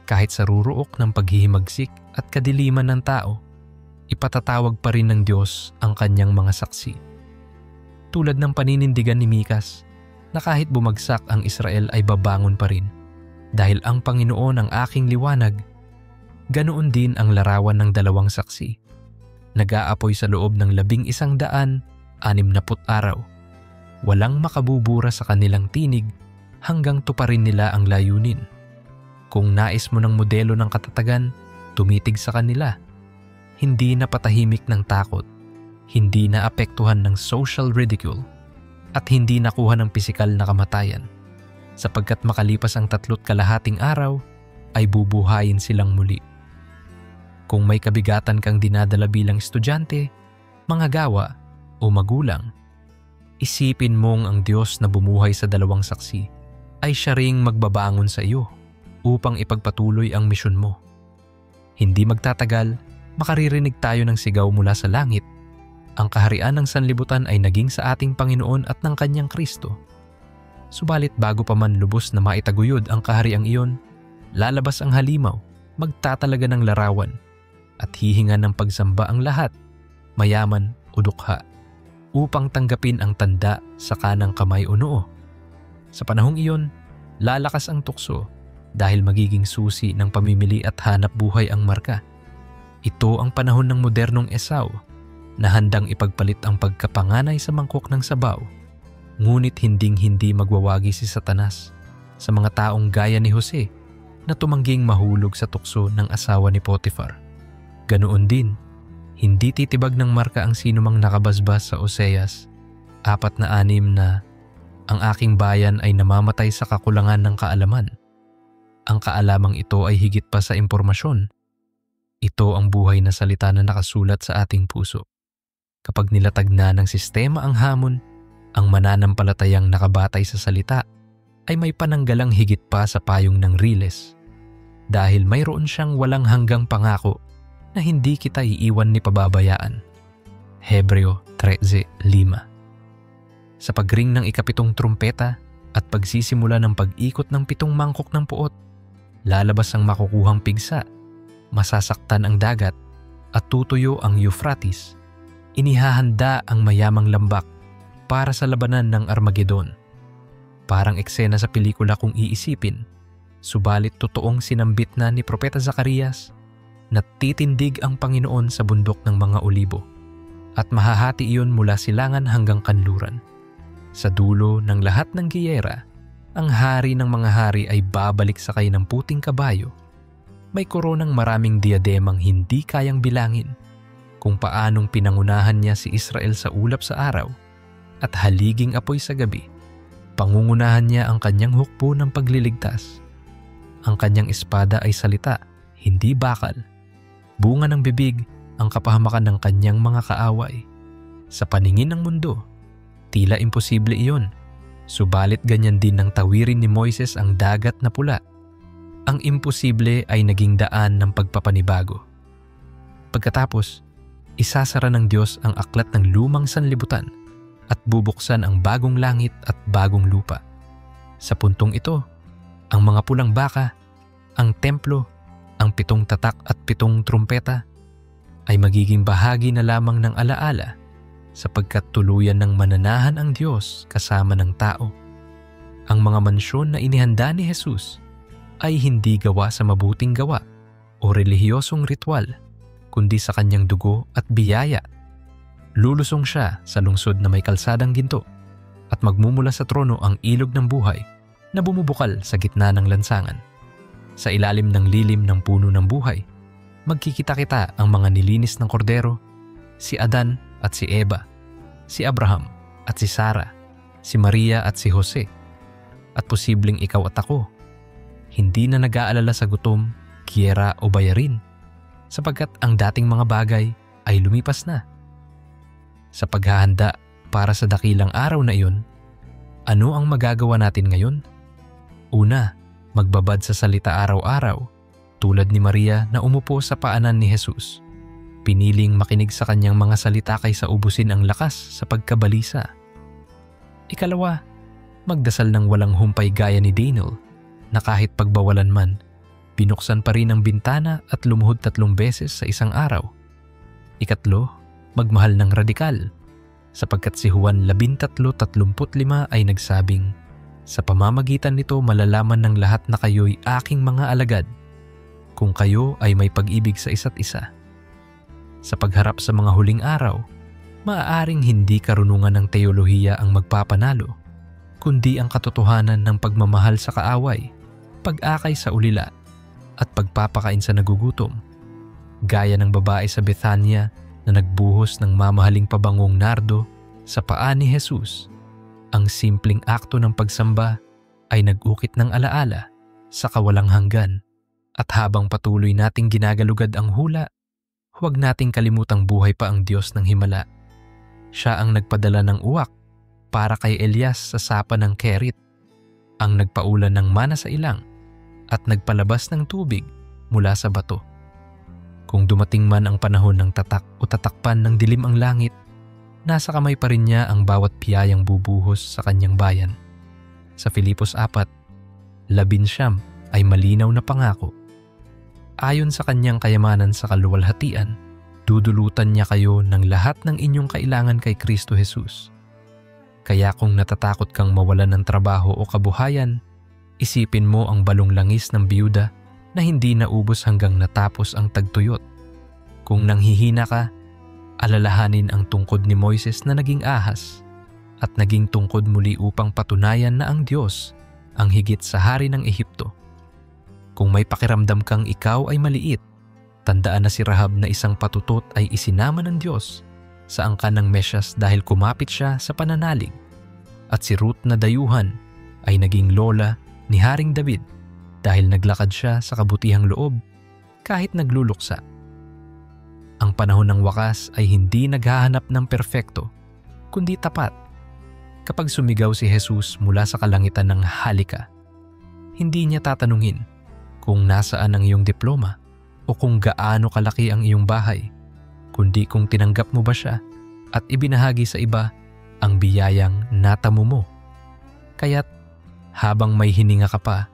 Kahit sa ruruok ng paghihimagsik at kadiliman ng tao, ipatatawag pa rin ng Diyos ang kanyang mga saksi. Tulad ng paninindigan ni Mikas na kahit bumagsak ang Israel ay babangon pa rin dahil ang Panginoon ang aking liwanag, ganoon din ang larawan ng 2 saksi. Nag-aapoy sa loob ng 1160 araw. Walang makabubura sa kanilang tinig hanggang tuparin nila ang layunin. Kung nais mo ng modelo ng katatagan, tumitig sa kanila. Hindi na patahimik ng takot, hindi na apektuhan ng social ridicule, at hindi nakuha ng pisikal na kamatayan. Sapagkat makalipas ang 3.5 araw, ay bubuhayin silang muli. Kung may kabigatan kang dinadala bilang estudyante, manggagawa o magulang, isipin mong ang Diyos na bumuhay sa 2 saksi ay siya ring magbabangon sa iyo upang ipagpatuloy ang misyon mo. Hindi magtatagal, makaririnig tayo ng sigaw mula sa langit. Ang kaharian ng sanlibutan ay naging sa ating Panginoon at ng kanyang Kristo. Subalit bago pa man lubos na maitaguyod ang kahariang iyon, lalabas ang halimaw, magtatalaga ng larawan, at hihinga ng pagsamba ang lahat, mayaman o dukha, upang tanggapin ang tanda sa kanang kamay o noo. Sa panahong iyon, lalakas ang tukso dahil magiging susi ng pamimili at hanap buhay ang marka. Ito ang panahon ng modernong Esau na handang ipagpalit ang pagkapanganay sa mangkok ng sabaw. Ngunit hinding-hindi magwawagi si Satanas sa mga taong gaya ni Jose na tumangging mahulog sa tukso ng asawa ni Potiphar. Ganoon din, hindi titibag ng marka ang sinumang nakabasbas sa Oseas 4:6 na ang aking bayan ay namamatay sa kakulangan ng kaalaman. Ang kaalamang ito ay higit pa sa impormasyon. Ito ang buhay na salita na nakasulat sa ating puso. Kapag nilatag na ng sistema ang hamon, ang mananampalatayang nakabatay sa salita ay may pananggalang higit pa sa payong ng riles. Dahil mayroon siyang walang hanggang pangako na hindi kita iiwan ni pababayaan. Hebreo 13:5. Sa pagring ng 7 trumpeta at pagsisimula ng pag-ikot ng 7 mangkok ng puot, lalabas ang makukuhang pigsa, masasaktan ang dagat, at tutuyo ang Euphrates. Inihahanda ang mayamang lambak para sa labanan ng Armageddon. Parang eksena sa pelikula kung iisipin, subalit totoong sinambit na ni Propeta Zacarias na titindig ang Panginoon sa bundok ng mga olibo at mahahati iyon mula silangan hanggang kanluran. Sa dulo ng lahat ng giyera, ang hari ng mga hari ay babalik sakay ng puting kabayo. may koronang maraming diademang hindi kayang bilangin, kung paanong pinangunahan niya si Israel sa ulap sa araw at haliging apoy sa gabi. Pangungunahan niya ang kanyang hukbo ng pagliligtas. Ang kanyang espada ay salita, hindi bakal. Bunga ng bibig ang kapahamakan ng kanyang mga kaaway. Sa paningin ng mundo, tila imposible iyon. Subalit ganyan din ng tawirin ni Moises ang dagat na pula. Ang imposible ay naging daan ng pagpapanibago. Pagkatapos, isasara ng Diyos ang aklat ng lumang sanlibutan at bubuksan ang bagong langit at bagong lupa. Sa puntong ito, ang mga pulang baka, ang templo, ang 7 tatak at 7 trumpeta ay magiging bahagi na lamang ng alaala sapagkat tuluyan ng mananahan ang Diyos kasama ng tao. Ang mga mansyon na inihanda ni Jesus ay hindi gawa sa mabuting gawa o relihiyosong ritual, kundi sa kanyang dugo at biyaya. Lulusong siya sa lungsod na may kalsadang ginto at magmumula sa trono ang ilog ng buhay na bumubukal sa gitna ng lansangan. Sa ilalim ng lilim ng puno ng buhay, magkikita-kita ang mga nilinis ng kordero, si Adan at si Eva, si Abraham at si Sara, si Maria at si Jose, at posibleng ikaw at ako. Hindi na nag-aalala sa gutom, giyera o bayarin, sapagkat ang dating mga bagay ay lumipas na. Sa paghahanda para sa dakilang araw na iyon, ano ang magagawa natin ngayon? Una, magbabad sa salita araw-araw, tulad ni Maria na umupo sa paanan ni Jesus. Piniling makinig sa kanyang mga salita kaysa ubusin ang lakas sa pagkabalisa. Ikalawa, magdasal ng walang humpay gaya ni Daniel, na kahit pagbawalan man, binuksan pa rin ang bintana at lumuhod 3 beses sa isang araw. Ikatlo, magmahal ng radikal, sapagkat si Juan 13:35 ay nagsabing, sa pamamagitan nito malalaman ng lahat na kayo'y aking mga alagad, kung kayo ay may pag-ibig sa isa't isa. Sa pagharap sa mga huling araw, maaaring hindi karunungan ng teolohiya ang magpapanalo, kundi ang katotohanan ng pagmamahal sa kaaway, pag-akay sa ulila, at pagpapakain sa nagugutom. Gaya ng babae sa Bethania na nagbuhos ng mamahaling pabangong nardo sa paa ni Jesus, ang simpleng akto ng pagsamba ay nag-ukit ng alaala sa kawalang hanggan. At habang patuloy nating ginagalugad ang hula, huwag nating kalimutang buhay pa ang Diyos ng himala. Siya ang nagpadala ng uwak para kay Elias sa sapa ng Kerit, ang nagpaulan ng mana sa ilang at nagpalabas ng tubig mula sa bato. Kung dumating man ang panahon ng tatak o tatakpan ng dilim ang langit, nasa kamay pa rin niya ang bawat biyayang bubuhos sa kanyang bayan. Sa Filipos 4:19 ay malinaw na pangako. Ayon sa kanyang kayamanan sa kaluwalhatian, dudulutan niya kayo ng lahat ng inyong kailangan kay Kristo Jesus. Kaya kung natatakot kang mawalan ng trabaho o kabuhayan, isipin mo ang balong langis ng biyuda na hindi naubos hanggang natapos ang tagtuyot. Kung nanghihina ka, alalahanin ang tungkod ni Moises na naging ahas at naging tungkod muli upang patunayan na ang Diyos ang higit sa hari ng Ehipto. Kung may pakiramdam kang ikaw ay maliit, tandaan na si Rahab na isang patutot ay isinama ng Diyos sa angkan ng Mesyas dahil kumapit siya sa pananalig, at si Ruth na dayuhan ay naging lola ni Haring David dahil naglakad siya sa kabutihang loob kahit nagluluksa. Ang panahon ng wakas ay hindi naghahanap ng perpekto, kundi tapat. Kapag sumigaw si Jesus mula sa kalangitan ng halika, hindi niya tatanungin kung nasaan ang iyong diploma o kung gaano kalaki ang iyong bahay, kundi kung tinanggap mo ba siya at ibinahagi sa iba ang biyayang natamo mo. Kaya't habang may hininga ka pa,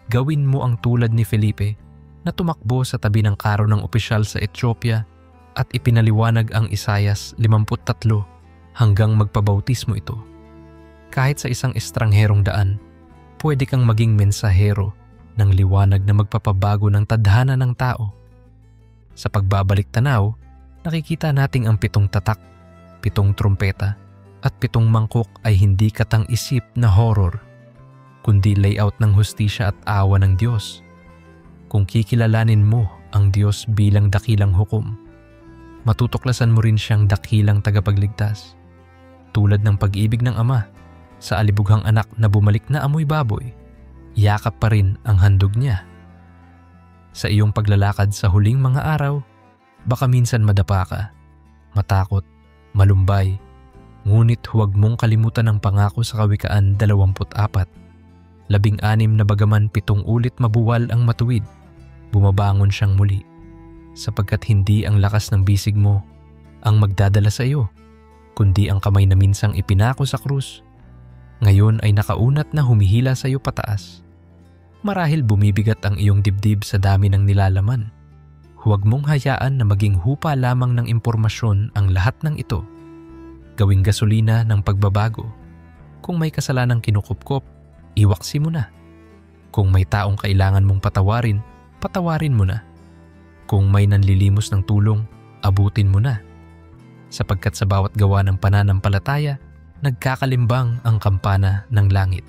gawin mo ang tulad ni Felipe na tumakbo sa tabi ng karo ng opisyal sa Ethiopia at ipinaliwanag ang Isayas 53 hanggang magpabautismo ito. Kahit sa isang estrangherong daan, pwede kang maging mensahero ng liwanag na magpapabago ng tadhana ng tao. Sa pagbabalik tanaw, nakikita nating ang 7 tatak, 7 trumpeta at 7 mangkok ay hindi katang-isip na horror, kundi layout ng hustisya at awa ng Diyos. Kung kikilalanin mo ang Diyos bilang dakilang hukom, matutuklasan mo rin siyang dakilang tagapagligtas. Tulad ng pag-ibig ng Ama sa alibughang anak na bumalik na amoy baboy, yakap pa rin ang handog niya. Sa iyong paglalakad sa huling mga araw, baka minsan madapa ka, matakot, malumbay, ngunit huwag mong kalimutan ang pangako sa Kawikaan 24. 16 na bagaman 7 ulit mabuwal ang matuwid, bumabangon siyang muli, sapagkat hindi ang lakas ng bisig mo ang magdadala sa iyo, kundi ang kamay na minsang ipinako sa krus. Ngayon ay nakaunat na humihila sa iyo pataas. Marahil bumibigat ang iyong dibdib sa dami ng nilalaman. Huwag mong hayaan na maging hupa lamang ng impormasyon ang lahat ng ito. Gawing gasolina ng pagbabago. Kung may kasalanang kinukupkop, iwaksi mo na. Kung may taong kailangan mong patawarin, patawarin mo na. Kung may nanlilimos ng tulong, abutin mo na. Sapagkat sa bawat gawa ng pananampalataya, nagkakalimbang ang kampana ng langit.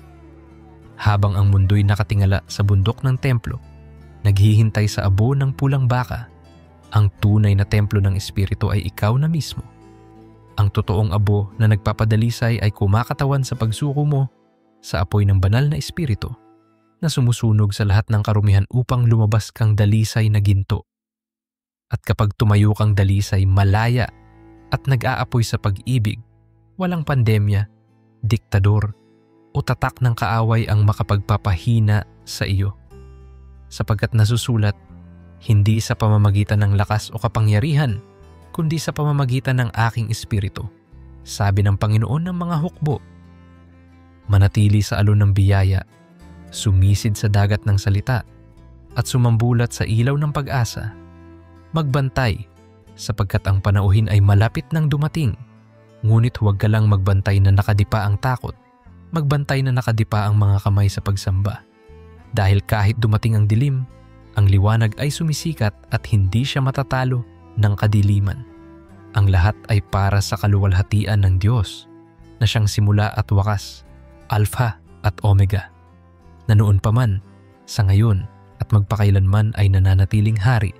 Habang ang mundo'y nakatingala sa bundok ng templo, naghihintay sa abo ng pulang baka, ang tunay na templo ng Espiritu ay ikaw na mismo. Ang totoong abo na nagpapadalisay ay kumakatawan sa pagsuko mo sa apoy ng banal na Espiritu na sumusunog sa lahat ng karumihan upang lumabas kang dalisay na ginto. At kapag tumayo kang dalisay malaya at nag-aapoy sa pag-ibig, walang pandemya, diktador, o tatak ng kaaway ang makapagpapahina sa iyo. Sapagkat nasusulat, hindi sa pamamagitan ng lakas o kapangyarihan, kundi sa pamamagitan ng aking espiritu, sabi ng Panginoon ng mga hukbo. Manatili sa alon ng biyaya, sumisid sa dagat ng salita, at sumambulat sa ilaw ng pag-asa. Magbantay, sapagkat ang panauhin ay malapit nang dumating. Ngunit huwag ka lang magbantay na nakadipa ang takot. Magbantay na nakadipa ang mga kamay sa pagsamba. Dahil kahit dumating ang dilim, ang liwanag ay sumisikat at hindi siya matatalo ng kadiliman. Ang lahat ay para sa kaluwalhatian ng Diyos, na siyang simula at wakas, Alpha at Omega, na noon pa man, sa ngayon at magpakailanman ay nananatiling hari.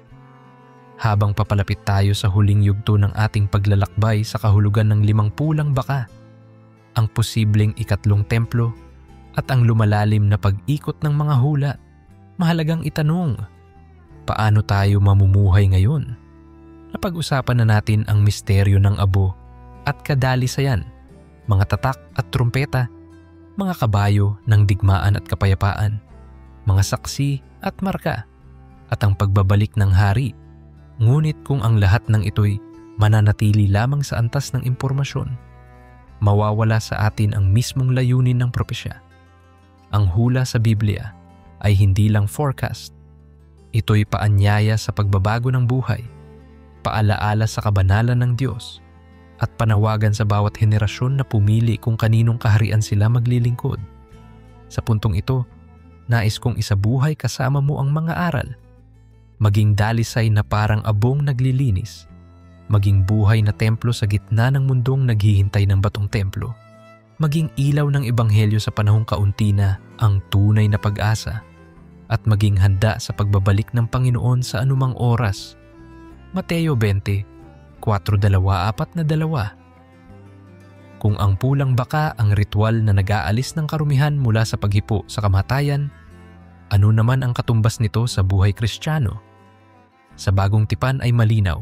Habang papalapit tayo sa huling yugto ng ating paglalakbay sa kahulugan ng 5 pulang baka, ang posibleng ikatlong templo at ang lumalalim na pag-ikot ng mga hula, mahalagang itanong, paano tayo mamumuhay ngayon? Napag-usapan na natin ang misteryo ng abo at kadalisayan, mga tatak at trumpeta, mga kabayo ng digmaan at kapayapaan, mga saksi at marka, at ang pagbabalik ng hari. Ngunit kung ang lahat ng ito'y mananatili lamang sa antas ng impormasyon, mawawala sa atin ang mismong layunin ng propesya. Ang hula sa Biblia ay hindi lang forecast. Ito'y paanyaya sa pagbabago ng buhay, paalaala sa kabanalan ng Diyos, at panawagan sa bawat henerasyon na pumili kung kaninong kaharian sila maglilingkod. Sa puntong ito, nais kong isabuhay kasama mo ang mga aral, maging dalisay na parang abong naglilinis, maging buhay na templo sa gitna ng mundong naghihintay ng batong templo, maging ilaw ng ebanghelyo sa panahong kaunti na ang tunay na pag-asa, at maging handa sa pagbabalik ng Panginoon sa anumang oras. Mateo 20, 4:42. Kung ang pulang baka ang ritual na nag-aalis ng karumihan mula sa paghipo sa kamatayan, ano naman ang katumbas nito sa buhay Kristiyano? Sa bagong tipan ay malinaw.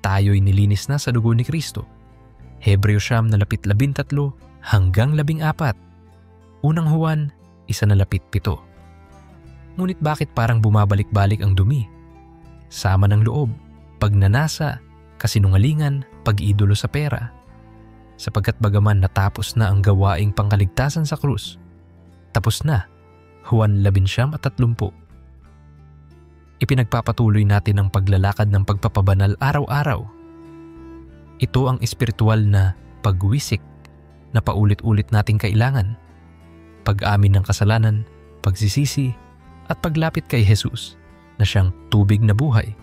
Tayo'y nilinis na sa dugo ni Kristo. Hebreo 9:13 hanggang 14. Unang Juan 1:7. Ngunit bakit parang bumabalik-balik ang dumi? Sama ng loob, pagnanasa, kasinungalingan, pag-idolo sa pera. Sapagkat bagaman natapos na ang gawaing pangkaligtasan sa krus, tapos na. Juan 11:30. Ipinagpapatuloy natin ang paglalakad ng pagpapabanal araw-araw. Ito ang espiritual na pagwisik na paulit-ulit nating kailangan. Pag-amin ng kasalanan, pagsisisi, at paglapit kay Jesus na siyang tubig na buhay.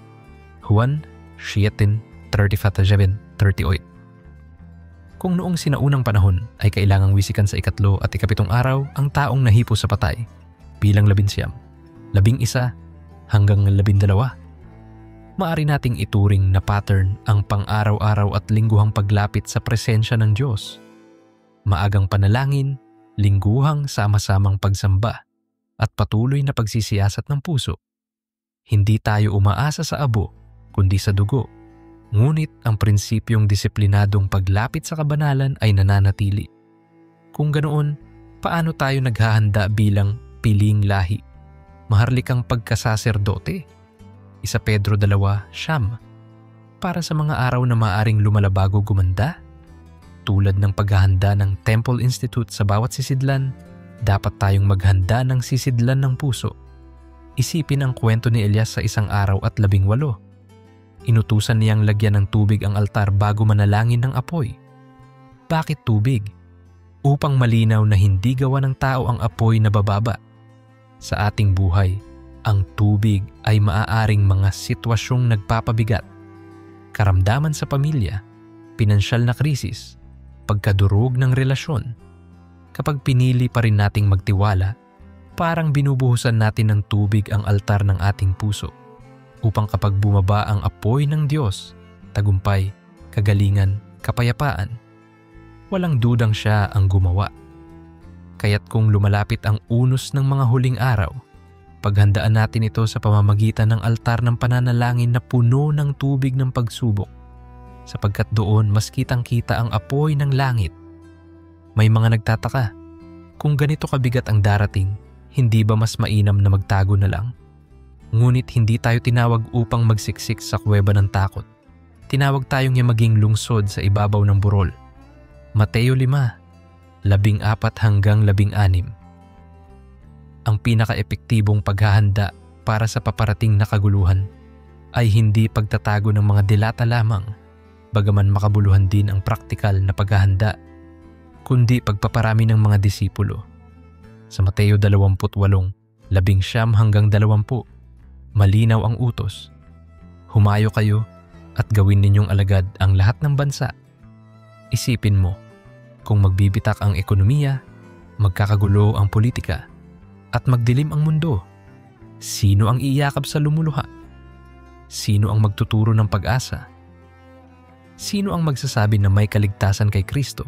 Juan 7:37-38. Kung noong sinaunang panahon ay kailangang wisikan sa 3 at 7 araw ang taong nahipo sa patay, bilang 11, 11, hanggang 12. Maari nating ituring na pattern ang pang-araw-araw at lingguhang paglapit sa presensya ng Diyos. Maagang panalangin, lingguhang sama-samang pagsamba, at patuloy na pagsisiyasat ng puso. Hindi tayo umaasa sa abo, kundi sa dugo. Ngunit ang prinsipyong disiplinadong paglapit sa kabanalan ay nananatili. Kung ganoon, paano tayo naghahanda bilang piling lahi? Maharlikang pagkasaserdote. 1 Pedro 2:9. Para sa mga araw na maaring lumalabago gumanda, tulad ng paghahanda ng Temple Institute sa bawat sisidlan, dapat tayong maghanda ng sisidlan ng puso. Isipin ang kwento ni Elias sa 1 araw at 18. Inutusan niyang lagyan ng tubig ang altar bago manalangin ng apoy. Bakit tubig? Upang malinaw na hindi gawa ng tao ang apoy na bababa. Sa ating buhay, ang tubig ay maaaring mga sitwasyong nagpapabigat. Karamdaman sa pamilya, pinansyal na krisis, pagkadurog ng relasyon. Kapag pinili pa rin nating magtiwala, parang binubuhusan natin ng tubig ang altar ng ating puso upang kapag bumaba ang apoy ng Diyos, tagumpay, kagalingan, kapayapaan, walang dudang siya ang gumawa. Kaya't kung lumalapit ang unos ng mga huling araw, paghandaan natin ito sa pamamagitan ng altar ng pananalangin na puno ng tubig ng pagsubok, sapagkat doon mas kitang-kita ang apoy ng langit. May mga nagtataka, kung ganito kabigat ang darating, hindi ba mas mainam na magtago na lang? Ngunit hindi tayo tinawag upang magsiksik sa kuweba ng takot. Tinawag tayong maging lungsod sa ibabaw ng burol. Mateo 5:14-16. Ang pinaka-epektibong paghahanda para sa paparating na kaguluhan ay hindi pagtatago ng mga dilata lamang, bagaman makabuluhan din ang praktikal na paghahanda, kundi pagpaparami ng mga disipulo. Sa Mateo 28:19-20, malinaw ang utos. Humayo kayo at gawin ninyong alagad ang lahat ng bansa. Isipin mo, kung magbibitak ang ekonomiya, magkakagulo ang politika, at magdilim ang mundo, sino ang iiyakap sa lumuluha? Sino ang magtuturo ng pag-asa? Sino ang magsasabi na may kaligtasan kay Kristo?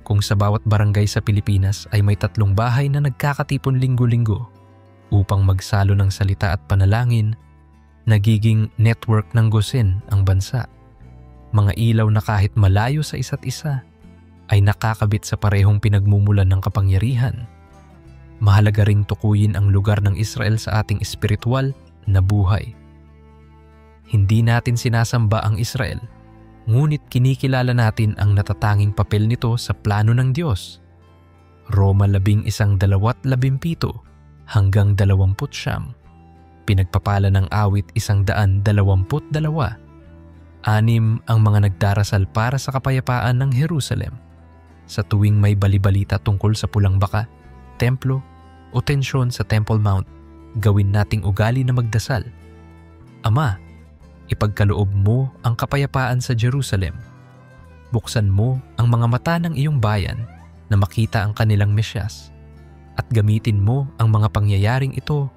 Kung sa bawat barangay sa Pilipinas ay may 3 bahay na nagkakatipon linggo-linggo upang magsalo ng salita at panalangin, nagiging network ng gosen ang bansa. Mga ilaw na kahit malayo sa isa't isa ay nakakabit sa parehong pinagmumulan ng kapangyarihan. Mahalaga ring tukuyin ang lugar ng Israel sa ating espiritual na buhay. Hindi natin sinasamba ang Israel, ngunit kinikilala natin ang natatanging papel nito sa plano ng Diyos. Roma 11:17-20. Pinagpapala ng awit 122. 6 ang mga nagdarasal para sa kapayapaan ng Jerusalem. Sa tuwing may balibalita tungkol sa pulang baka, templo o tensyon sa Temple Mount, gawin nating ugali na magdasal. Ama, ipagkaloob mo ang kapayapaan sa Jerusalem. Buksan mo ang mga mata ng iyong bayan na makita ang kanilang Mesyas, at gamitin mo ang mga pangyayaring ito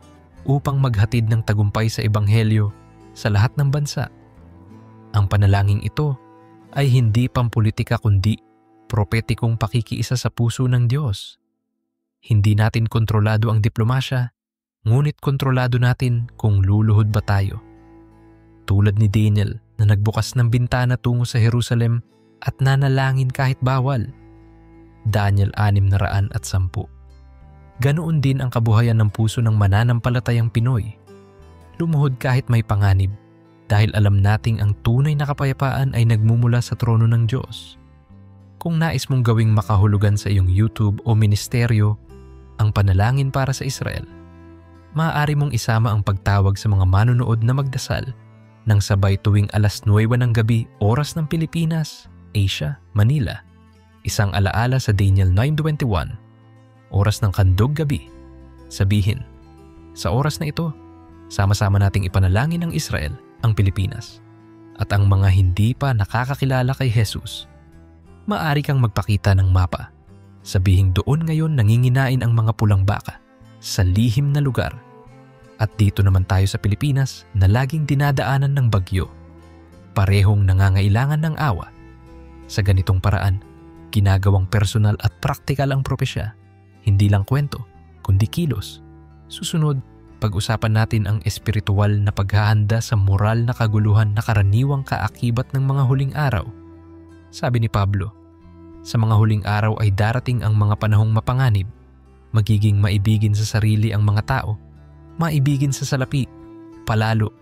upang maghatid ng tagumpay sa Ebanghelyo sa lahat ng bansa. Ang panalangin ito ay hindi pampolitika kundi propetikong pakikiisa sa puso ng Diyos. Hindi natin kontrolado ang diplomasya, ngunit kontrolado natin kung luluhod ba tayo. Tulad ni Daniel na nagbukas ng bintana tungo sa Jerusalem at nanalangin kahit bawal. Daniel 6:10. Ganoon din ang kabuhayan ng puso ng mananampalatayang Pinoy. Lumuhod kahit may panganib, dahil alam nating ang tunay na kapayapaan ay nagmumula sa trono ng Diyos. Kung nais mong gawing makahulugan sa iyong YouTube o ministeryo ang panalangin para sa Israel, maaari mong isama ang pagtawag sa mga manonood na magdasal nang sabay tuwing 9:00 ng gabi oras ng Pilipinas, Asia, Manila. Isang alaala sa Daniel 9:21, oras ng kandog gabi. Sabihin, sa oras na ito, sama-sama nating ipanalangin ng Israel ang Pilipinas at ang mga hindi pa nakakakilala kay Jesus. Maaari kang magpakita ng mapa. Sabihing doon ngayon nanginginain ang mga pulang baka sa lihim na lugar. At dito naman tayo sa Pilipinas na laging dinadaanan ng bagyo. Parehong nangangailangan ng awa. Sa ganitong paraan, ginagawang personal at praktikal ang propesya. Hindi lang kwento, kundi kilos. Susunod, pag-usapan natin ang espiritual na paghahanda sa moral na kaguluhan na karaniwang kaakibat ng mga huling araw. Sabi ni Pablo, sa mga huling araw ay darating ang mga panahong mapanganib. Magiging maibigin sa sarili ang mga tao, maibigin sa salapi, palalo.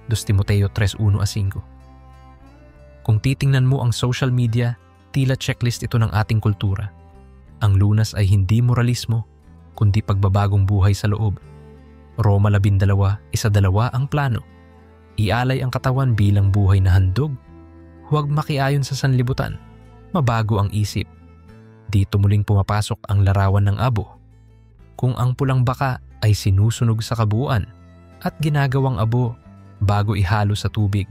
2 Timoteo 3:1-5. Kung titingnan mo ang social media, tila checklist ito ng ating kultura. Ang Lunas ay hindi moralismo, kundi pagbabagong buhay sa loob. Roma 12:1 ang plano. Ialay ang katawan bilang buhay na handog. Huwag makiayon sa sanlibutan. Mabago ang isip. Dito muling pumapasok ang larawan ng abo. Kung ang pulang baka ay sinusunog sa kabuuan at ginagawang abo bago ihalo sa tubig,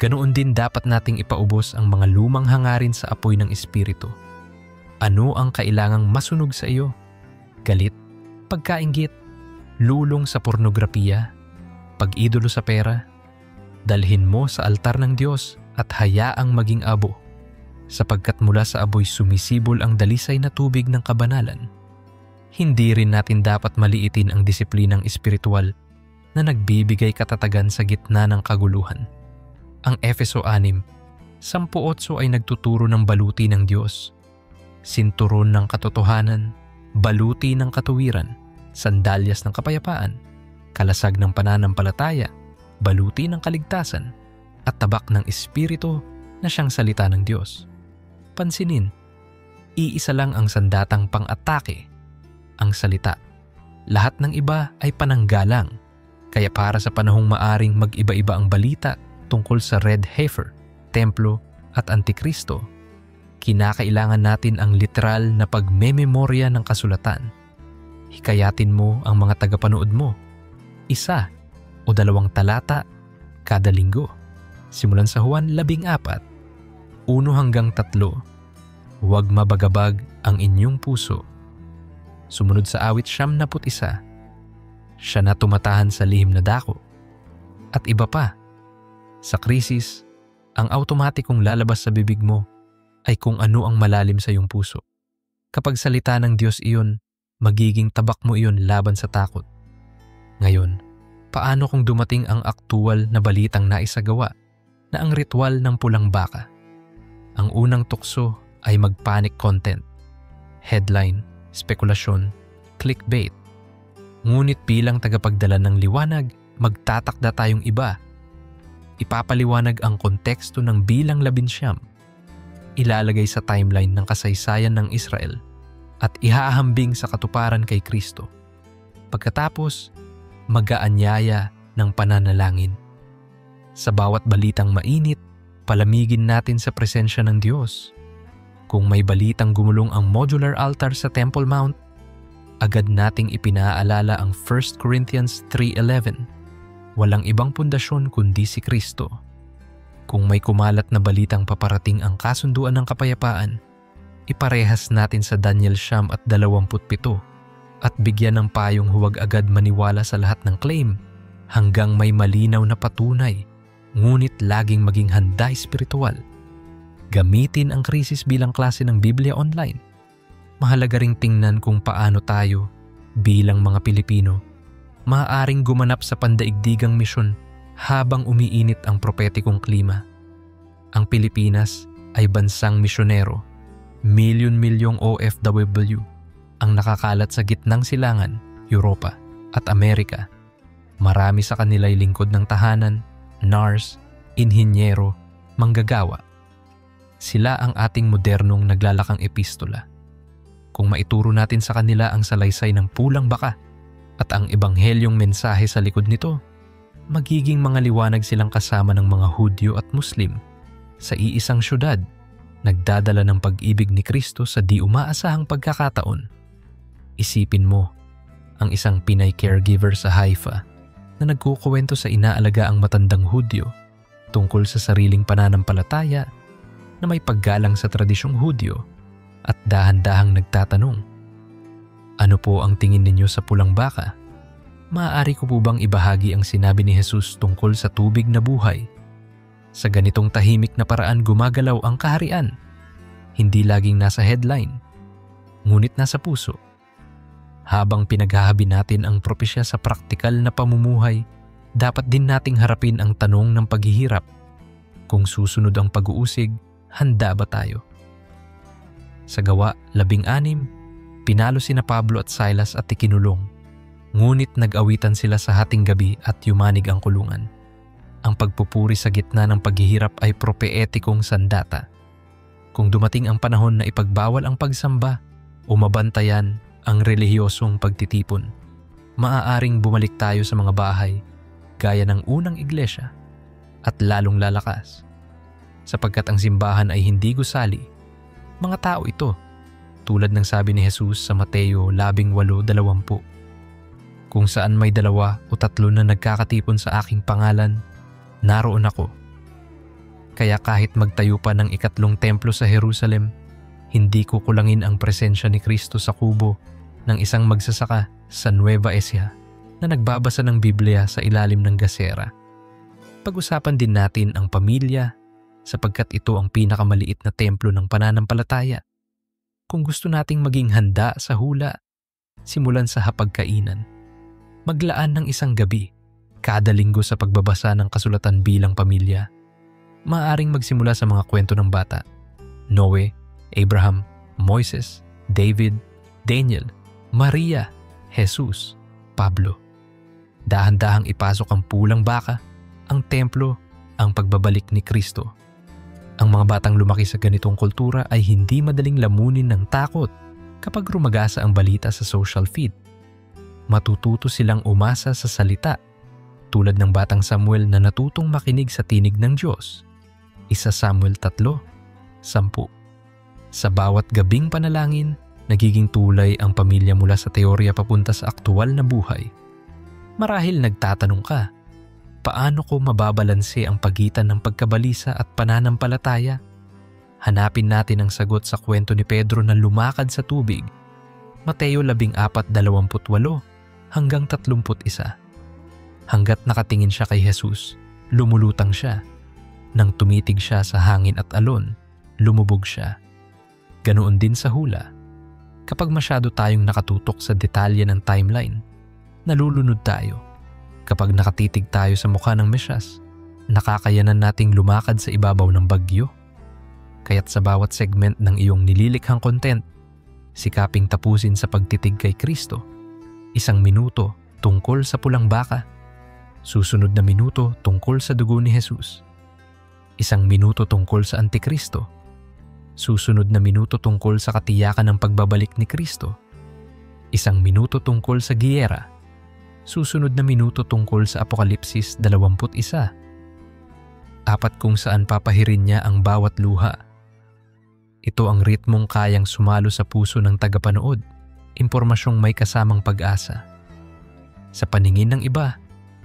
ganoon din dapat nating ipaubos ang mga lumang hangarin sa apoy ng espiritu. Ano ang kailangang masunog sa iyo? Galit, pagkainggit, lulong sa pornografiya, pag-idolo sa pera? Dalhin mo sa altar ng Diyos at hayaang maging abo, sapagkat mula sa aboy sumisibol ang dalisay na tubig ng kabanalan. Hindi rin natin dapat maliitin ang disiplinang espiritual na nagbibigay katatagan sa gitna ng kaguluhan. Ang Efeso 6:18 ay nagtuturo ng baluti ng Diyos, sinturon ng katotohanan, baluti ng katuwiran, sandalyas ng kapayapaan, kalasag ng pananampalataya, baluti ng kaligtasan, at tabak ng espiritu na siyang salita ng Diyos. Pansinin, iisa lang ang sandatang pang-atake, ang salita. Lahat ng iba ay pananggalang. Kaya para sa panahong maaring mag-iba-iba ang balita tungkol sa red heifer, templo at antikristo, kinakailangan natin ang literal na pagmememorya ng kasulatan. Hikayatin mo ang mga tagapanood mo. 1 o 2 talata kada linggo. Simulan sa Juan 14, 1-3. Huwag mabagabag ang inyong puso. Sumunod sa awit 91, siya na tumatahan sa lihim na dako. At iba pa, sa krisis, ang automatikong lalabas sa bibig mo ay kung ano ang malalim sa iyong puso. Kapag salita ng Diyos iyon, magiging tabak mo iyon laban sa takot. Ngayon, paano kung dumating ang aktual na balitang naisagawa na ang ritual ng pulang baka? Ang unang tukso ay mag-panic content, headline, spekulasyon, clickbait. Ngunit bilang tagapagdala ng liwanag, magtatakda tayong iba. Ipapaliwanag ang konteksto ng bilang 19. Ilalagay sa timeline ng kasaysayan ng Israel at ihahambing sa katuparan kay Kristo. Pagkatapos, mag-aanyaya ng pananalangin. Sa bawat balitang mainit, palamigin natin sa presensya ng Diyos. Kung may balitang gumulong ang modular altar sa Temple Mount, agad nating ipinaalala ang 1 Corinthians 3:11. Walang ibang pundasyon kundi si Kristo. Kung may kumalat na balitang paparating ang kasunduan ng kapayapaan, iparehas natin sa Daniel 9:27 at bigyan ng payong huwag agad maniwala sa lahat ng claim hanggang may malinaw na patunay, ngunit laging maging handa espiritual. Gamitin ang krisis bilang klase ng Biblia online. Mahalaga ring tingnan kung paano tayo, bilang mga Pilipino, maaaring gumanap sa pandaigdigang misyon habang umiinit ang propetikong klima. Ang Pilipinas ay bansang misyonero, milyon-milyong OFW ang nakakalat sa gitnang silangan, Europa at Amerika. Marami sa kanila'y lingkod ng tahanan, nurse, inhinyero, manggagawa. Sila ang ating modernong naglalakang epistola. Kung maituro natin sa kanila ang salaysay ng pulang baka at ang ebanghelyong mensahe sa likod nito, magiging mga liwanag silang kasama ng mga Hudyo at Muslim sa iisang syudad, nagdadala ng pag-ibig ni Kristo sa di umaasahang pagkakataon. Isipin mo ang isang Pinay caregiver sa Haifa na nagkukuwento sa inaalagaang matandang Hudyo tungkol sa sariling pananampalataya na may paggalang sa tradisyong Hudyo at dahan-dahang nagtatanong, ano po ang tingin ninyo sa pulang baka? maaari ko po bang ibahagi ang sinabi ni Jesus tungkol sa tubig na buhay? Sa ganitong tahimik na paraan gumagalaw ang kaharian. Hindi laging nasa headline, ngunit nasa puso. Habang pinaghahabi natin ang propesya sa praktikal na pamumuhay, dapat din nating harapin ang tanong ng paghihirap. Kung susunod ang pag-uusig, handa ba tayo? Sa Gawa 16, pinalo sina Pablo at Silas at ikinulong. Ngunit nag-awitan sila sa hating gabi at yumanig ang kulungan. Ang pagpupuri sa gitna ng paghihirap ay propeetikong sandata. Kung dumating ang panahon na ipagbawal ang pagsamba o mabantayan ang relihiyosong pagtitipon, maaaring bumalik tayo sa mga bahay gaya ng unang iglesia at lalong lalakas. Sapagkat ang simbahan ay hindi gusali, mga tao ito, tulad ng sabi ni Jesus sa Mateo 18:20. Kung saan may 2 o 3 na nagkakatipon sa aking pangalan, naroon ako. Kaya kahit magtayo pa ng 3 templo sa Jerusalem, hindi kukulangin ang presensya ni Kristo sa kubo ng isang magsasaka sa Nueva Ecija na nagbabasa ng Biblia sa ilalim ng gasera. Pag-usapan din natin ang pamilya sapagkat ito ang pinakamaliit na templo ng pananampalataya. Kung gusto nating maging handa sa hula, simulan sa hapagkainan. Maglaan ng isang gabi kada linggo sa pagbabasa ng kasulatan bilang pamilya. Maaaring magsimula sa mga kwento ng bata. Noe, Abraham, Moises, David, Daniel, Maria, Jesus, Pablo. Dahan-dahang ipasok ang pulang baka, ang templo, ang pagbabalik ni Kristo. Ang mga batang lumaki sa ganitong kultura ay hindi madaling lamunin ng takot kapag rumagasa ang balita sa social feed. Matututo silang umasa sa salita, tulad ng batang Samuel na natutong makinig sa tinig ng Diyos. 1 Samuel 3:10. Sa bawat gabing panalangin, nagiging tulay ang pamilya mula sa teorya papunta sa aktual na buhay. Marahil nagtatanong ka, paano ko mababalanse ang pagitan ng pagkabalisa at pananampalataya? Hanapin natin ang sagot sa kwento ni Pedro na lumakad sa tubig. Mateo 14:28 hanggang 31. Hanggat nakatingin siya kay Jesus, lumulutang siya. Nang tumitig siya sa hangin at alon, lumubog siya. Ganoon din sa hula. Kapag masyado tayong nakatutok sa detalye ng timeline, nalulunod tayo. Kapag nakatitig tayo sa mukha ng Mesyas, nakakayanan nating lumakad sa ibabaw ng bagyo. Kaya't sa bawat segment ng iyong nililikhang content, sikaping tapusin sa pagtitig kay Kristo. 1 minuto tungkol sa pulang baka. Susunod na minuto tungkol sa dugo ni Jesus. 1 minuto tungkol sa Antikristo. Susunod na minuto tungkol sa katiyakan ng pagbabalik ni Kristo. 1 minuto tungkol sa giyera. Susunod na minuto tungkol sa Apokalipsis 21. 4 kung saan papahirin niya ang bawat luha. Ito ang ritmong kayang sumalo sa puso ng tagapanood, impormasyong may kasamang pag-asa. Sa paningin ng iba,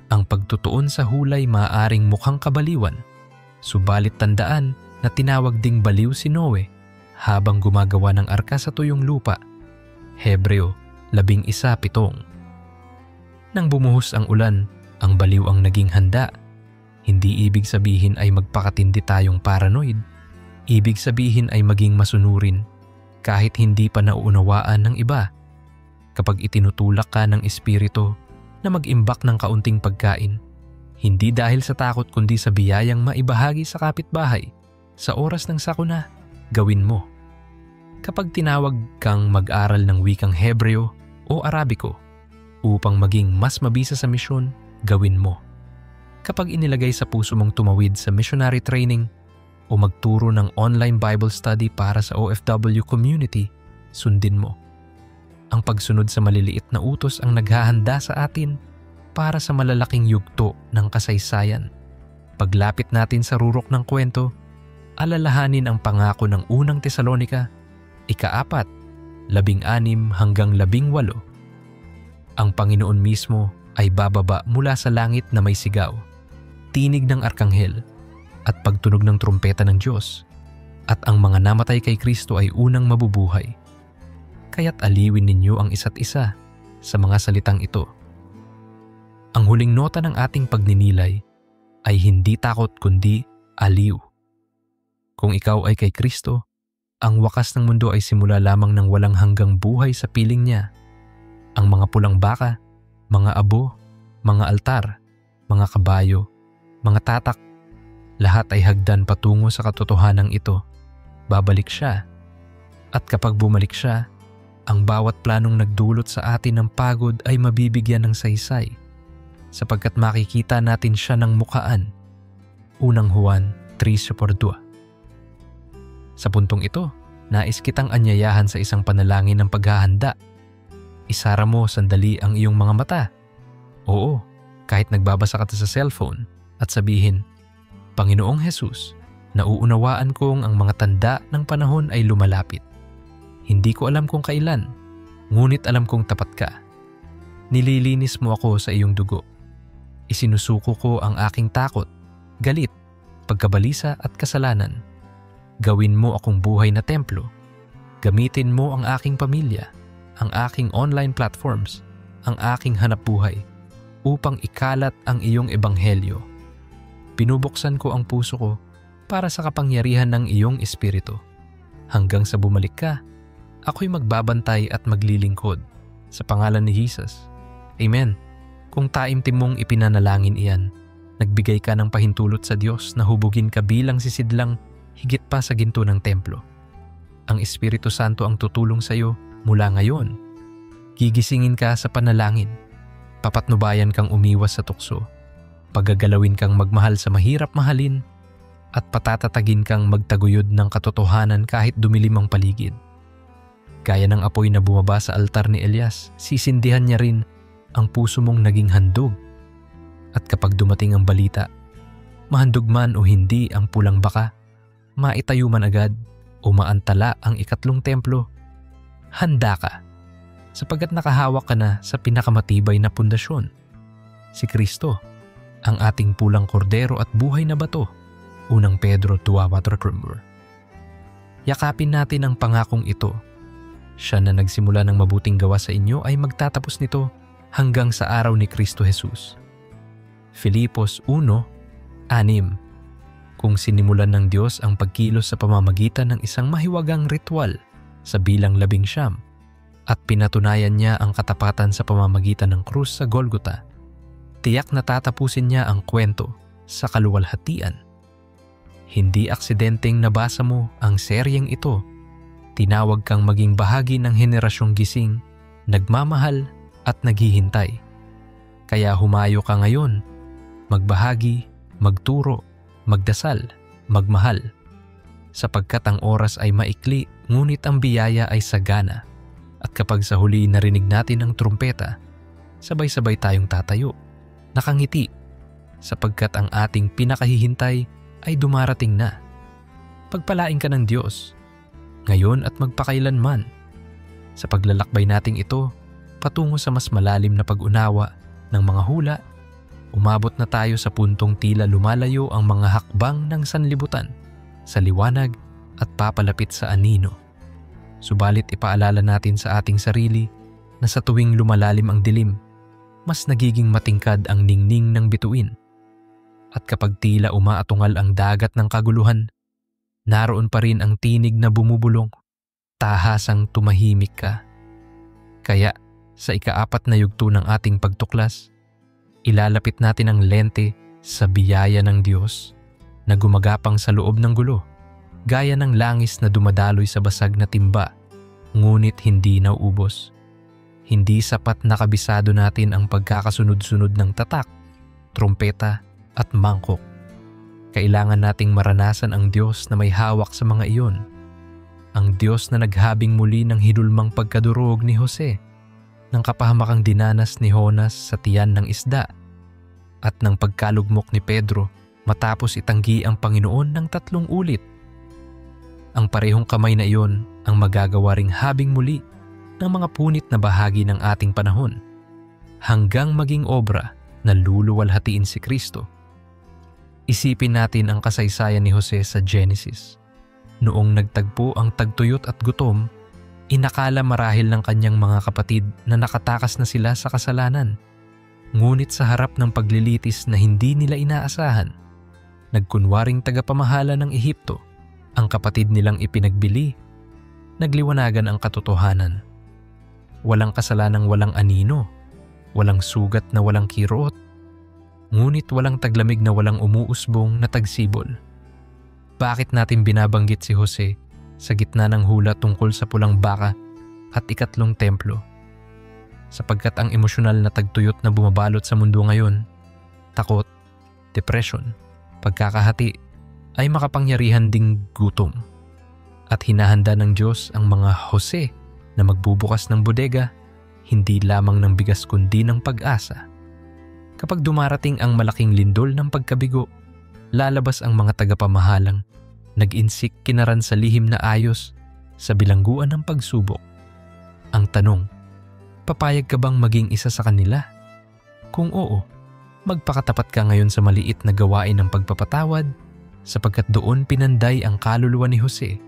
ang pagtutuon sa hulay maaaring mukhang kabaliwan, subalit tandaan na tinawag ding baliw si Noe habang gumagawa ng arka sa tuyong lupa. Hebreo 11:7. Nang bumuhos ang ulan, ang baliw ang naging handa. Hindi ibig sabihin ay magpakatindi tayong paranoid. Ibig sabihin ay maging masunurin kahit hindi pa nauunawaan ng iba. Kapag itinutulak ka ng espiritu na mag-imbak ng kaunting pagkain, hindi dahil sa takot kundi sa biyayang maibahagi sa kapitbahay, sa oras ng sakuna, gawin mo. Kapag tinawag kang mag-aral ng wikang Hebreo o Arabiko upang maging mas mabisa sa misyon, gawin mo. Kapag inilagay sa puso mong tumawid sa missionary training o magturo ng online Bible study para sa OFW community, sundin mo. Ang pagsunod sa maliliit na utos ang naghahanda sa atin para sa malalaking yugto ng kasaysayan. Paglapit natin sa rurok ng kwento, alalahanin ang pangako ng unang Tesalonika, 4, 16 hanggang 18. Ang Panginoon mismo ay bababa mula sa langit na may sigaw, tinig ng arkanghel, at pagtunog ng trumpeta ng Diyos, at ang mga namatay kay Kristo ay unang mabubuhay. Kaya't aliwin ninyo ang isa't isa sa mga salitang ito. Ang huling nota ng ating pagninilay ay hindi takot kundi aliw. Kung ikaw ay kay Kristo, ang wakas ng mundo ay simula lamang ng walang hanggang buhay sa piling niya. Ang mga pulang baka, mga abo, mga altar, mga kabayo, mga tatak, lahat ay hagdan patungo sa katotohanan ito. Babalik siya. At kapag bumalik siya, ang bawat planong nagdulot sa atin ng pagod ay mabibigyan ng saysay, sapagkat makikita natin siya ng mukhaan. Unang Juan 3:2. Sa puntong ito, nais kitang anyayahan sa isang panalangin ng paghahanda. Isara mo sandali ang iyong mga mata. Oo, kahit nagbabasa ka sa cellphone, at sabihin, Panginoong Jesus, nauunawaan kong ang mga tanda ng panahon ay lumalapit. Hindi ko alam kung kailan, ngunit alam kong tapat ka. Nililinis mo ako sa iyong dugo. Isinusuko ko ang aking takot, galit, pagkabalisa at kasalanan. Gawin mo akong buhay na templo. Gamitin mo ang aking pamilya, ang aking online platforms, ang aking hanapbuhay upang ikalat ang iyong ebanghelyo. Pinubuksan ko ang puso ko para sa kapangyarihan ng iyong espiritu. Hanggang sa bumalik ka, ako'y magbabantay at maglilingkod sa pangalan ni Jesus. Amen. Kung taimtim mong ipinanalangin iyan, nagbigay ka ng pahintulot sa Diyos na hubugin ka bilang sisidlang higit pa sa ginto ng templo. Ang Espiritu Santo ang tutulong sa iyo mula ngayon. Gigisingin ka sa panalangin. Papatnubayan kang umiwas sa tukso. Pagagalawin kang magmahal sa mahirap mahalin at patatatagin kang magtaguyod ng katotohanan kahit dumilim ang paligid. Gaya ng apoy na bumaba sa altar ni Elias, sisindihan niya rin ang puso mong naging handog. At kapag dumating ang balita, mahandog man o hindi ang pulang baka, maitayo man agad o maantala ang ikatlong templo, handa ka, sapagkat nakahawak ka na sa pinakamatibay na pundasyon, si Kristo, ang ating pulang kordero at buhay na bato. Unang Pedro 2:4. Yakapin natin ang pangakong ito. Siya na nagsimula ng mabuting gawa sa inyo ay magtatapos nito hanggang sa araw ni Kristo Jesus. Filipos 1:6. Kung sinimulan ng Diyos ang pagkilos sa pamamagitan ng isang mahiwagang ritual sa bilang 19 at pinatunayan niya ang katapatan sa pamamagitan ng krus sa Golgota, tiyak na tatapusin niya ang kwento sa kaluwalhatian. Hindi aksidenteng nabasa mo ang seryeng ito. Tinawag kang maging bahagi ng henerasyong gising, nagmamahal at naghihintay. Kaya humayo ka ngayon, magbahagi, magturo, magdasal, magmahal. Sapagkat ang oras ay maikli, ngunit ang biyaya ay sagana. At kapag sa huli narinig natin ang trumpeta, sabay-sabay tayong tatayo, nakangiti, sapagkat ang ating pinakahihintay ay dumarating na. Pagpalain ka ng Diyos, ngayon at magpakailanman. Sa paglalakbay nating ito, patungo sa mas malalim na pag-unawa ng mga hula, umabot na tayo sa puntong tila lumalayo ang mga hakbang ng sanlibutan sa liwanag at papalapit sa anino. Subalit ipaalala natin sa ating sarili na sa tuwing lumalalim ang dilim, mas nagiging matingkad ang ningning ng bituin. At kapag tila umaatungal ang dagat ng kaguluhan, naroon pa rin ang tinig na bumubulong, tahasang tumahimik ka. Kaya sa ika-4 na yugto ng ating pagtuklas, ilalapit natin ang lente sa biyaya ng Diyos na gumagapang sa loob ng gulo, gaya ng langis na dumadaloy sa basag na timba, ngunit hindi nauubos. Hindi sapat na kabisado natin ang pagkakasunod-sunod ng tatak, trompeta at mangkok. Kailangan nating maranasan ang Diyos na may hawak sa mga iyon. Ang Diyos na naghabing muli ng hinulmang pagkadurog ni Jose, ng kapahamakang dinanas ni Jonas sa tiyan ng isda, at ng pagkalugmok ni Pedro matapos itanggi ang Panginoon ng 3 ulit. Ang parehong kamay na iyon ang magagawa ring habing muli ng mga punit na bahagi ng ating panahon, hanggang maging obra na luluwalhatiin si Kristo. Isipin natin ang kasaysayan ni Jose sa Genesis. Noong nagtagpo ang tagtuyot at gutom, inakala marahil ng kanyang mga kapatid na nakatakas na sila sa kasalanan. Ngunit sa harap ng paglilitis na hindi nila inaasahan, nagkunwaring tagapamahala ng Ehipto ang kapatid nilang ipinagbili. Nagliwanagan ang katotohanan. Walang kasalanang walang anino, walang sugat na walang kirot, ngunit walang taglamig na walang umuusbong na tagsibol. Bakit natin binabanggit si Jose sa gitna ng hula tungkol sa pulang baka at ikatlong templo? Sapagkat ang emosyonal na tagtuyot na bumabalot sa mundo ngayon, takot, depression, pagkakahati, ay makapangyarihan ding gutom. At hinahanda ng Diyos ang mga Jose na magbubukas ng bodega, hindi lamang ng bigas kundi ng pag-asa. Kapag dumarating ang malaking lindol ng pagkabigo, lalabas ang mga tagapamahalang, nag-insik kinaran sa lihim na ayos sa bilangguan ng pagsubok. Ang tanong, papayag ka bang maging isa sa kanila? Kung oo, magpakatapat ka ngayon sa maliit na gawain ng pagpapatawad, sapagkat doon pinanday ang kaluluwa ni Jose.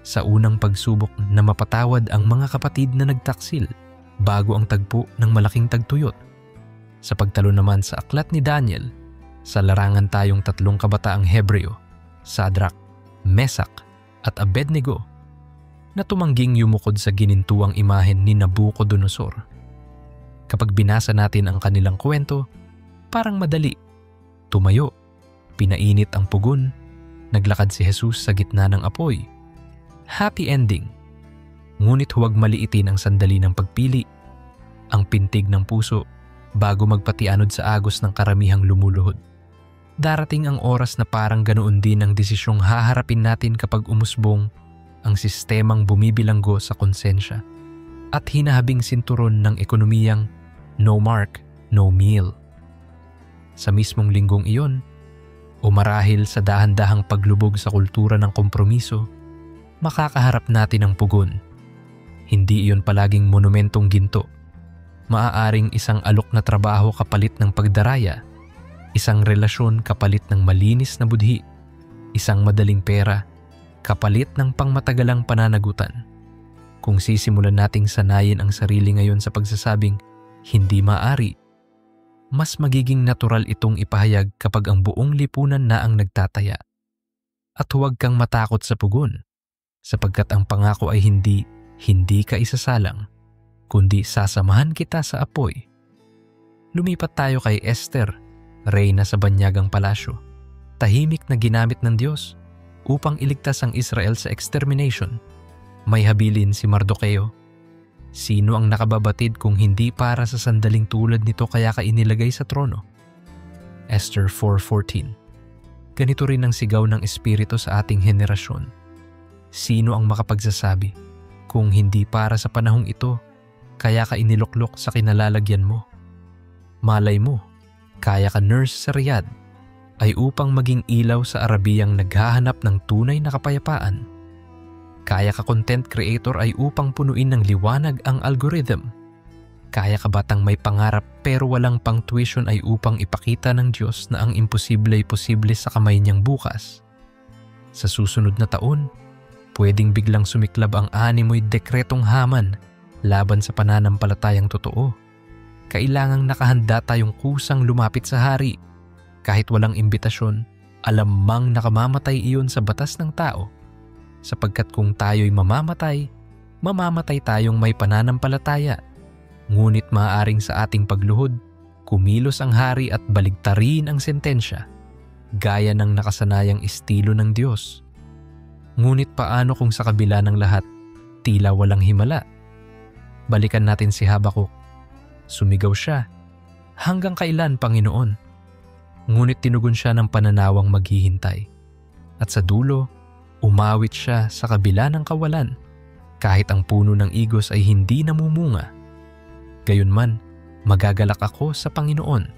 Sa unang pagsubok na mapatawad ang mga kapatid na nagtaksil bago ang tagpo ng malaking tagtuyot. Sa pagtalo naman sa aklat ni Daniel, sa larangan tayong 3 kabataang Hebreo, Sadrach, Mesak at Abednego, na tumangging yumukod sa ginintuang imahen ni Nabucodonosor. Kapag binasa natin ang kanilang kwento, parang madali. Tumayo, pinainit ang pugon, naglakad si Jesus sa gitna ng apoy. Happy ending. Ngunit huwag maliitin ang sandali ng pagpili, ang pintig ng puso bago magpatianod sa agos ng karamihang lumuluhod. Darating ang oras na parang ganoon din ang desisyong haharapin natin kapag umusbong ang sistemang bumibilanggo sa konsensya at hinahabing sinturon ng ekonomiyang no mark, no meal. Sa mismong linggong iyon, o marahil sa dahan-dahang paglubog sa kultura ng kompromiso, makakaharap natin ang pugon. Hindi iyon palaging monumentong ginto. Maaaring isang alok na trabaho kapalit ng pagdaraya, isang relasyon kapalit ng malinis na budhi, isang madaling pera kapalit ng pangmatagalang pananagutan. Kung sisimulan nating sanayin ang sarili ngayon sa pagsasabing hindi maaari, mas magiging natural itong ipahayag kapag ang buong lipunan na ang nagtataya. At huwag kang matakot sa pugon, sapagkat ang pangako ay hindi ka isasalang, kundi sasamahan kita sa apoy. Lumipat tayo kay Esther, reyna sa banyagang palasyo, tahimik na ginamit ng Diyos upang iligtas ang Israel sa extermination. May habilin si Mardoqueo. Sino ang nakababatid kung hindi para sa sandaling tulad nito kaya ka inilagay sa trono? Esther 4:14. Ganito rin ang sigaw ng Espiritu sa ating henerasyon. Sino ang makapagsasabi, kung hindi para sa panahong ito, kaya ka iniluklok sa kinalalagyan mo? Malay mo, kaya ka nurse sa Riyadh, ay upang maging ilaw sa Arabiyang naghahanap ng tunay na kapayapaan. Kaya ka content creator ay upang punuin ng liwanag ang algorithm. Kaya ka batang may pangarap pero walang pang tuition ay upang ipakita ng Diyos na ang imposible ay posible sa kamay niyang bukas. Sa susunod na taon, pwedeng biglang sumiklab ang animoy dekretong Haman laban sa pananampalatayang totoo. Kailangang nakahanda tayong kusang lumapit sa hari. Kahit walang imbitasyon, alam mang nakamamatay iyon sa batas ng tao. Sapagkat kung tayo'y mamamatay tayong may pananampalataya. Ngunit maaaring sa ating pagluhod, kumilos ang hari at baligtarin ang sentensya, gaya ng nakasanayang estilo ng Diyos. Ngunit paano kung sa kabila ng lahat, tila walang himala? Balikan natin si Habakuk. Sumigaw siya, "Hanggang kailan, Panginoon?" Ngunit tinugon siya ng pananawang maghihintay. At sa dulo, umawit siya sa kabila ng kawalan, kahit ang puno ng igos ay hindi namumunga. Gayunman, magagalak ako sa Panginoon.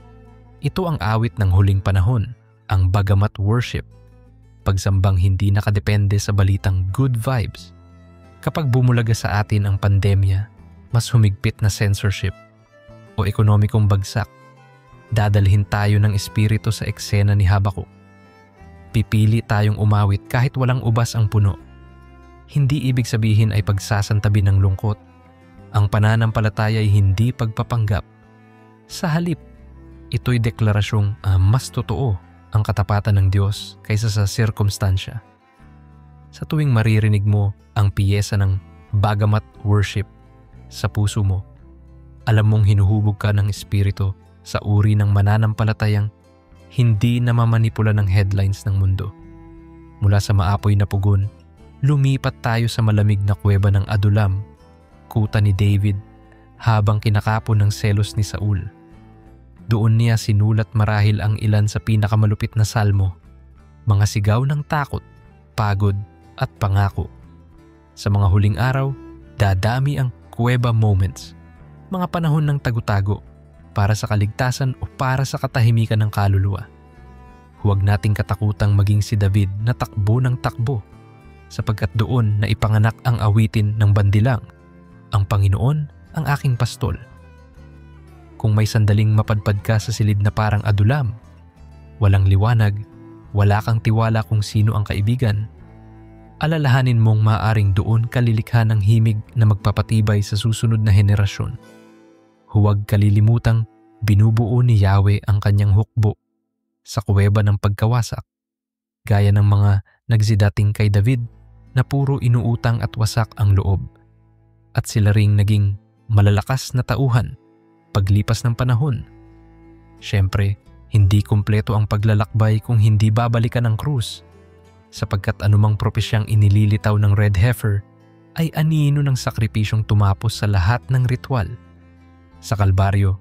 Ito ang awit ng huling panahon, ang bagamat worship, pagsambang hindi nakadepende sa balitang good vibes. Kapag bumulaga sa atin ang pandemya, mas humigpit na censorship o ekonomikong bagsak, dadalhin tayo ng espiritu sa eksena ni Habakuk. Pipili tayong umawit kahit walang ubas ang puno. Hindi ibig sabihin ay pagsasantabi ng lungkot. Ang pananampalataya ay hindi pagpapanggap. Sa halip, ito'y deklarasyong mas totoo ang katapatan ng Diyos kaysa sa sirkumstansya. Sa tuwing maririnig mo ang piyesa ng bagamat worship sa puso mo, alam mong hinuhubog ka ng espiritu sa uri ng mananampalatayang hindi namamanipula ng headlines ng mundo. Mula sa maapoy na pugon, lumipat tayo sa malamig na kuweba ng Adulam, kuta ni David, habang kinakapon ng selos ni Saul. Doon niya sinulat marahil ang ilan sa pinakamalupit na salmo, mga sigaw ng takot, pagod at pangako. Sa mga huling araw, dadami ang kuweba moments, mga panahon ng tago-tago para sa kaligtasan o para sa katahimikan ng kaluluwa. Huwag nating katakutang maging si David na takbo ng takbo, sapagkat doon na ipanganak ang awitin ng bandilang, ang Panginoon ang aking pastol. Kung may sandaling mapadpad ka sa silid na parang Adulam, walang liwanag, wala kang tiwala kung sino ang kaibigan, alalahanin mong maaaring doon kalilikha ng himig na magpapatibay sa susunod na henerasyon. Huwag kalilimutang binubuo ni Yahweh ang kanyang hukbo sa kuweba ng pagkawasak, gaya ng mga nagsidating kay David na puro inuutang at wasak ang loob. At sila ring naging malalakas na tauhan paglipas ng panahon. Siyempre, hindi kumpleto ang paglalakbay kung hindi babalikan ang krus, sapagkat anumang propesyang inililitaw ng red heifer ay anino ng sakripisyong tumapos sa lahat ng ritual. Sa Kalbaryo,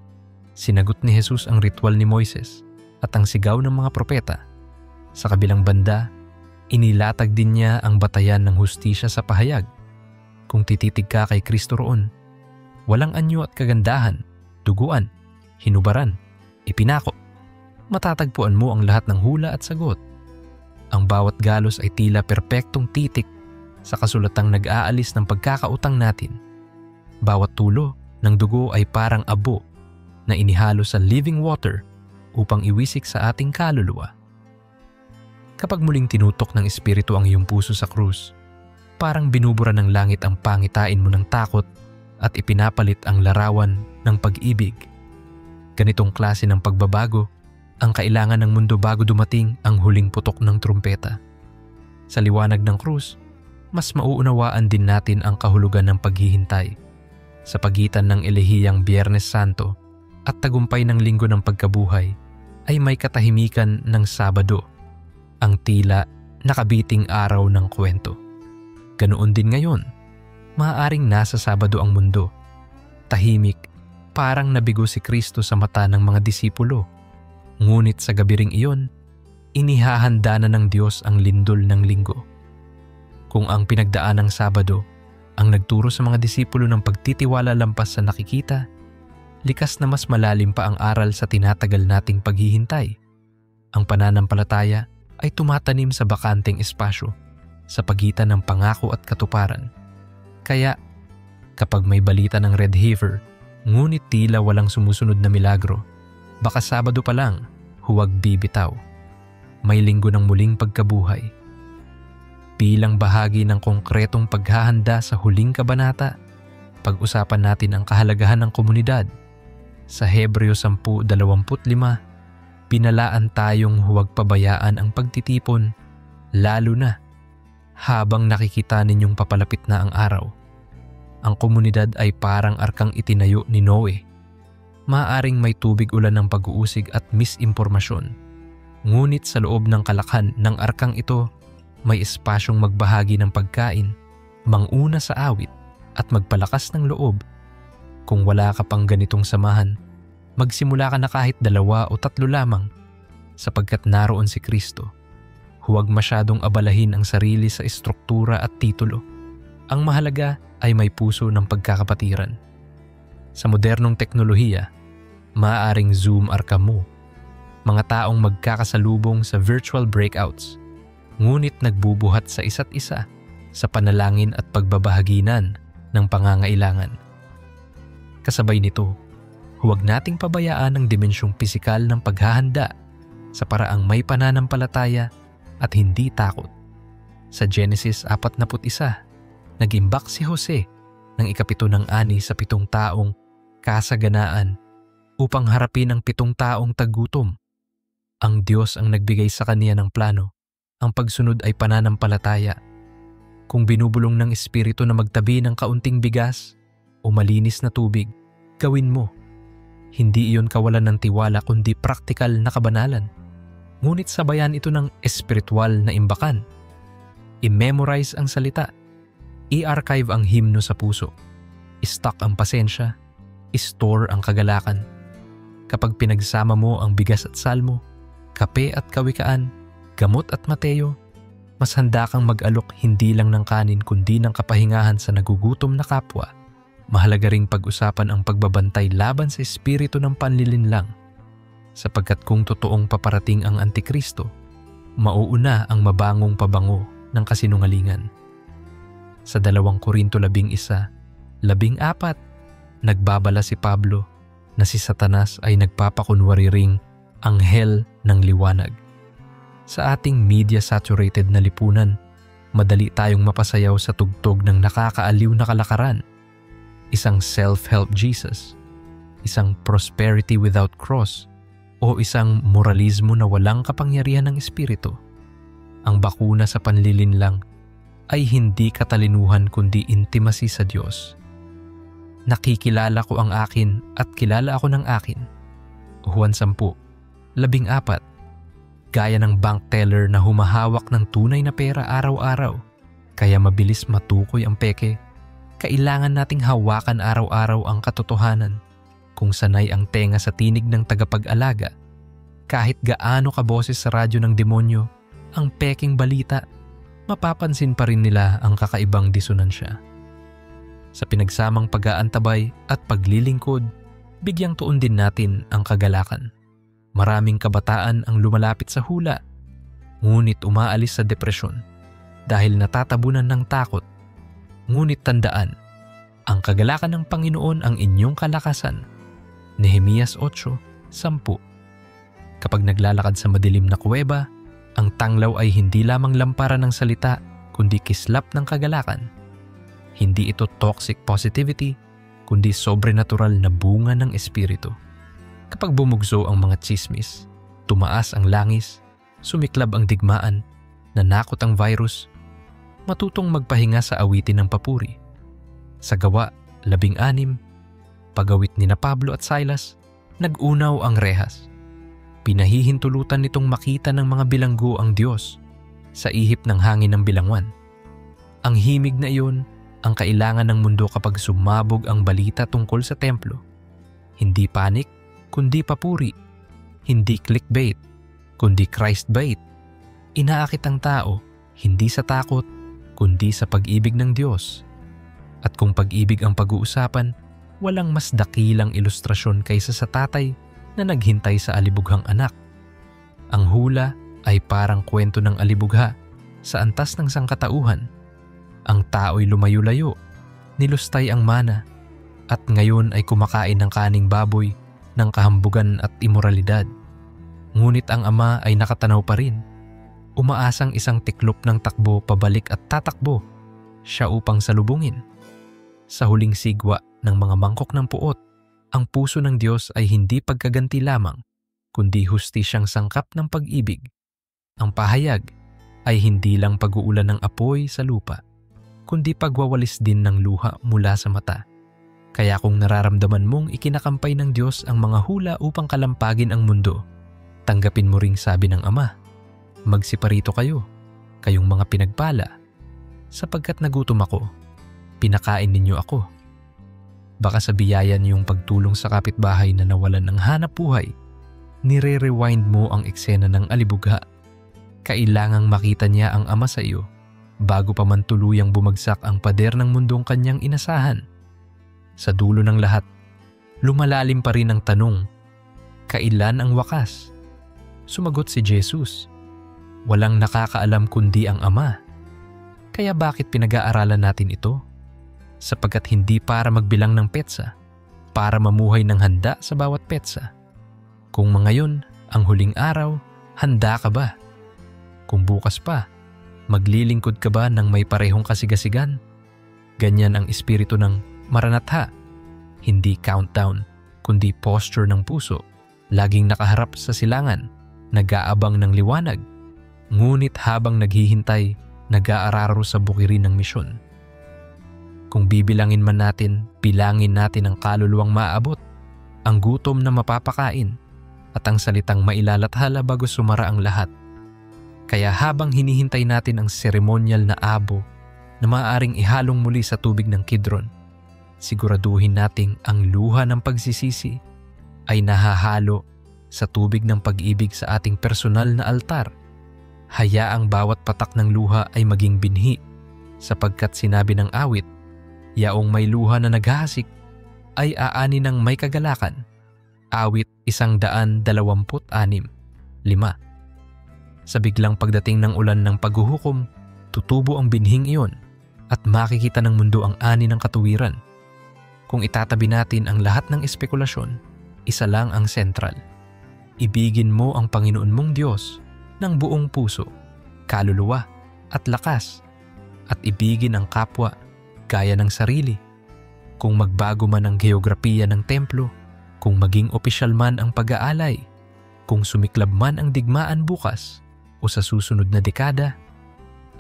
sinagot ni Jesus ang ritual ni Moises at ang sigaw ng mga propeta. Sa kabilang banda, inilatag din niya ang batayan ng hustisya sa pahayag. Kung tititig ka kay Kristo roon, walang anyo at kagandahan, duguan, hinubaran, ipinako. Matatagpuan mo ang lahat ng hula at sagot. Ang bawat galos ay tila perpektong titik sa kasulatang nag-aalis ng pagkakautang natin. Bawat tulo ng dugo ay parang abo na inihalo sa living water upang iwisik sa ating kaluluwa. Kapag muling tinutok ng Espiritu ang iyong puso sa krus, parang binubura ng langit ang pangitain mo ng takot at ipinapalit ang larawan ng pag-ibig. Ganitong klase ng pagbabago ang kailangan ng mundo bago dumating ang huling putok ng trumpeta. Sa liwanag ng krus, mas mauunawaan din natin ang kahulugan ng paghihintay. Sa pagitan ng elehiyang Biyernes Santo at tagumpay ng Linggo ng Pagkabuhay ay may katahimikan ng Sabado, ang tila nakabiting araw ng kwento. Ganoon din ngayon, maaaring nasa Sabado ang mundo. Tahimik, parang nabigo si Kristo sa mata ng mga disipulo. Ngunit sa gabi ring iyon, inihahanda na ng Diyos ang lindol ng Linggo. Kung ang pinagdaan ng Sabado ang nagturo sa mga disipulo ng pagtitiwala lampas sa nakikita, likas na mas malalim pa ang aral sa tinatagal nating paghihintay. Ang pananampalataya ay tumatanim sa bakanteng espasyo sa pagitan ng pangako at katuparan. Kaya, kapag may balita ng red heifer, ngunit tila walang sumusunod na milagro, baka Sabado pa lang, huwag bibitaw. May Linggo ng muling pagkabuhay. Bilang bahagi ng konkretong paghahanda sa huling kabanata, pag-usapan natin ang kahalagahan ng komunidad. Sa Hebreo 10:25, pinalaan tayong huwag pabayaan ang pagtitipon, lalo na habang nakikita ninyong papalapit na ang araw. Ang komunidad ay parang arkang itinayo ni Noe. Maaaring may tubig ulan ng pag-uusig at misimpormasyon. Ngunit sa loob ng kalakhan ng arkang ito, may espasyong magbahagi ng pagkain, manguna sa awit at magpalakas ng loob. Kung wala ka pang ganitong samahan, magsimula ka na kahit 2 o 3 lamang, sapagkat naroon si Kristo. Huwag masyadong abalahin ang sarili sa estruktura at titulo. Ang mahalaga ay may puso ng pagkakapatiran. Sa modernong teknolohiya, maaaring Zoom arka mo, mga taong magkakasalubong sa virtual breakouts, ngunit nagbubuhat sa isa't isa sa panalangin at pagbabahaginan ng pangangailangan. Kasabay nito, huwag nating pabayaan ang dimensyong pisikal ng paghahanda sa paraang may pananampalataya at hindi takot. Sa Genesis 41, nag-imbak si Jose ng 7 ng ani sa 7 taong kasaganaan upang harapin ang 7 taong taggutom. Ang Diyos ang nagbigay sa kaniya ng plano. Ang pagsunod ay pananampalataya. Kung binubulong ng Espiritu na magtabi ng kaunting bigas o malinis na tubig, gawin mo. Hindi iyon kawalan ng tiwala kundi praktikal na kabanalan. Ngunit sabayan ito ng espiritual na imbakan. I-memorize ang salita. I-archive ang himno sa puso. I-stock ang pasensya. I-store ang kagalakan. Kapag pinagsama mo ang bigas at salmo, kape at kawikaan, gamot at Mateo, mas handa kang mag-alok hindi lang ng kanin kundi ng kapahingahan sa nagugutom na kapwa. Mahalaga ring pag-usapan ang pagbabantay laban sa espiritu ng panlilinlang. Sapagkat kung totoong paparating ang Antikristo, mauuna ang mabangong pabango ng kasinungalingan. Sa 2 Korinto 11:14, nagbabala si Pablo na si Satanas ay nagpapakunwari ring anghel ng liwanag. Sa ating media-saturated na lipunan, madali tayong mapasayaw sa tugtog ng nakakaaliw na kalakaran. Isang self-help Jesus, isang prosperity without cross, o isang moralismo na walang kapangyarihan ng Espiritu. Ang bakuna sa panlilinlang ay hindi katalinuhan kundi intimacy sa Diyos. Nakikilala ko ang akin at kilala ako ng akin. Juan 10:14. Gaya ng bank teller na humahawak ng tunay na pera araw-araw, kaya mabilis matukoy ang peke, kailangan nating hawakan araw-araw ang katotohanan. Kung sanay ang tenga sa tinig ng tagapag-alaga, kahit gaano kaboses sa radyo ng demonyo ang peking balita, mapapansin pa rin nila ang kakaibang disonansya. Sa pinagsamang pag-aantabay at paglilingkod, bigyang tuon din natin ang kagalakan. Maraming kabataan ang lumalapit sa hula, ngunit umaalis sa depresyon dahil natatabunan ng takot. Ngunit tandaan, ang kagalakan ng Panginoon ang inyong kalakasan. Nehemias 8:10. Kapag naglalakad sa madilim na kuweba, ang tanglaw ay hindi lamang lampara ng salita kundi kislap ng kagalakan. Hindi ito toxic positivity kundi sobrenatural na bunga ng Espiritu. Kapag bumugso ang mga tsismis, tumaas ang langis, sumiklab ang digmaan, nanakot ang virus, matutong magpahinga sa awitin ng papuri. Sa Gawa 16, pagawit ni na Pablo at Silas, nag-unaw ang rehas. Pinahihintulutan nitong makita ng mga bilanggo ang Diyos sa ihip ng hangin ng bilangwan. Ang himig na iyon ang kailangan ng mundo kapag sumabog ang balita tungkol sa templo. Hindi panik, kundi papuri. Hindi clickbait, kundi Christbait. Inaakit ang tao, hindi sa takot, kundi sa pag-ibig ng Diyos. At kung pag-ibig ang pag-uusapan, walang mas dakilang ilustrasyon kaysa sa tatay na naghintay sa alibughang anak. Ang hula ay parang kwento ng alibugha sa antas ng sangkatauhan. Ang tao'y lumayo-layo, nilustay ang mana, at ngayon ay kumakain ng kaning baboy ng kahambugan at imoralidad. Ngunit ang ama ay nakatanaw pa rin. Umaasang isang tiklop ng takbo pabalik at tatakbo siya upang salubungin. Sa huling sigwa ng mga mangkok ng puot, ang puso ng Diyos ay hindi pagkaganti lamang, kundi hustisyang sangkap ng pag-ibig. Ang pahayag ay hindi lang pag-uulan ng apoy sa lupa, kundi pagwawalis din ng luha mula sa mata. Kaya kung nararamdaman mong ikinakampay ng Diyos ang mga hula upang kalampagin ang mundo, tanggapin mo ring sabi ng Ama, magsiparito kayo, kayong mga pinagpala, sapagkat nagutom ako, pinakain ninyo ako. Baka sa biyaya niyong pagtulong sa kapitbahay na nawalan ng hanap buhay, nire-rewind mo ang eksena ng alibugha. Kailangang makita niya ang Ama sa iyo bago pa man tuluyang bumagsak ang pader ng mundong kanyang inasahan. Sa dulo ng lahat, lumalalim pa rin ang tanong, kailan ang wakas? Sumagot si Jesus, walang nakakaalam kundi ang Ama. Kaya bakit pinag-aaralan natin ito? Sapagkat hindi para magbilang ng petsa, para mamuhay ng handa sa bawat petsa. Kung ngayon ang huling araw, handa ka ba? Kung bukas pa, maglilingkod ka ba ng may parehong kasigasigan? Ganyan ang espiritu ng Maranatha, hindi countdown, kundi posture ng puso, laging nakaharap sa silangan, nag-aabang ng liwanag, ngunit habang naghihintay, nag-aararo sa bukirin ng misyon. Kung bibilangin man natin, bilangin natin ang kaluluwang maaabot, ang gutom na mapapakain, at ang salitang mailalathala bago sumara ang lahat. Kaya habang hinihintay natin ang seremonyal na abo na maaaring ihalong muli sa tubig ng Kidron, siguraduhin nating ang luha ng pagsisisi ay nahahalo sa tubig ng pag-ibig sa ating personal na altar. Hayaang bawat patak ng luha ay maging binhi, sapagkat sinabi ng awit, yaong may luha na naghahasik ay aani ng may kagalakan. Awit 126:5. Sa biglang pagdating ng ulan ng paghuhukom, tutubo ang binhing iyon at makikita ng mundo ang ani ng katuwiran. Kung itatabi natin ang lahat ng espekulasyon, isa lang ang sentral. Ibigin mo ang Panginoon mong Diyos ng buong puso, kaluluwa at lakas, at ibigin ang kapwa gaya ng sarili. Kung magbago man ang geografiya ng templo, kung maging opisyal man ang pag-aalay, kung sumiklab man ang digmaan bukas o sa susunod na dekada,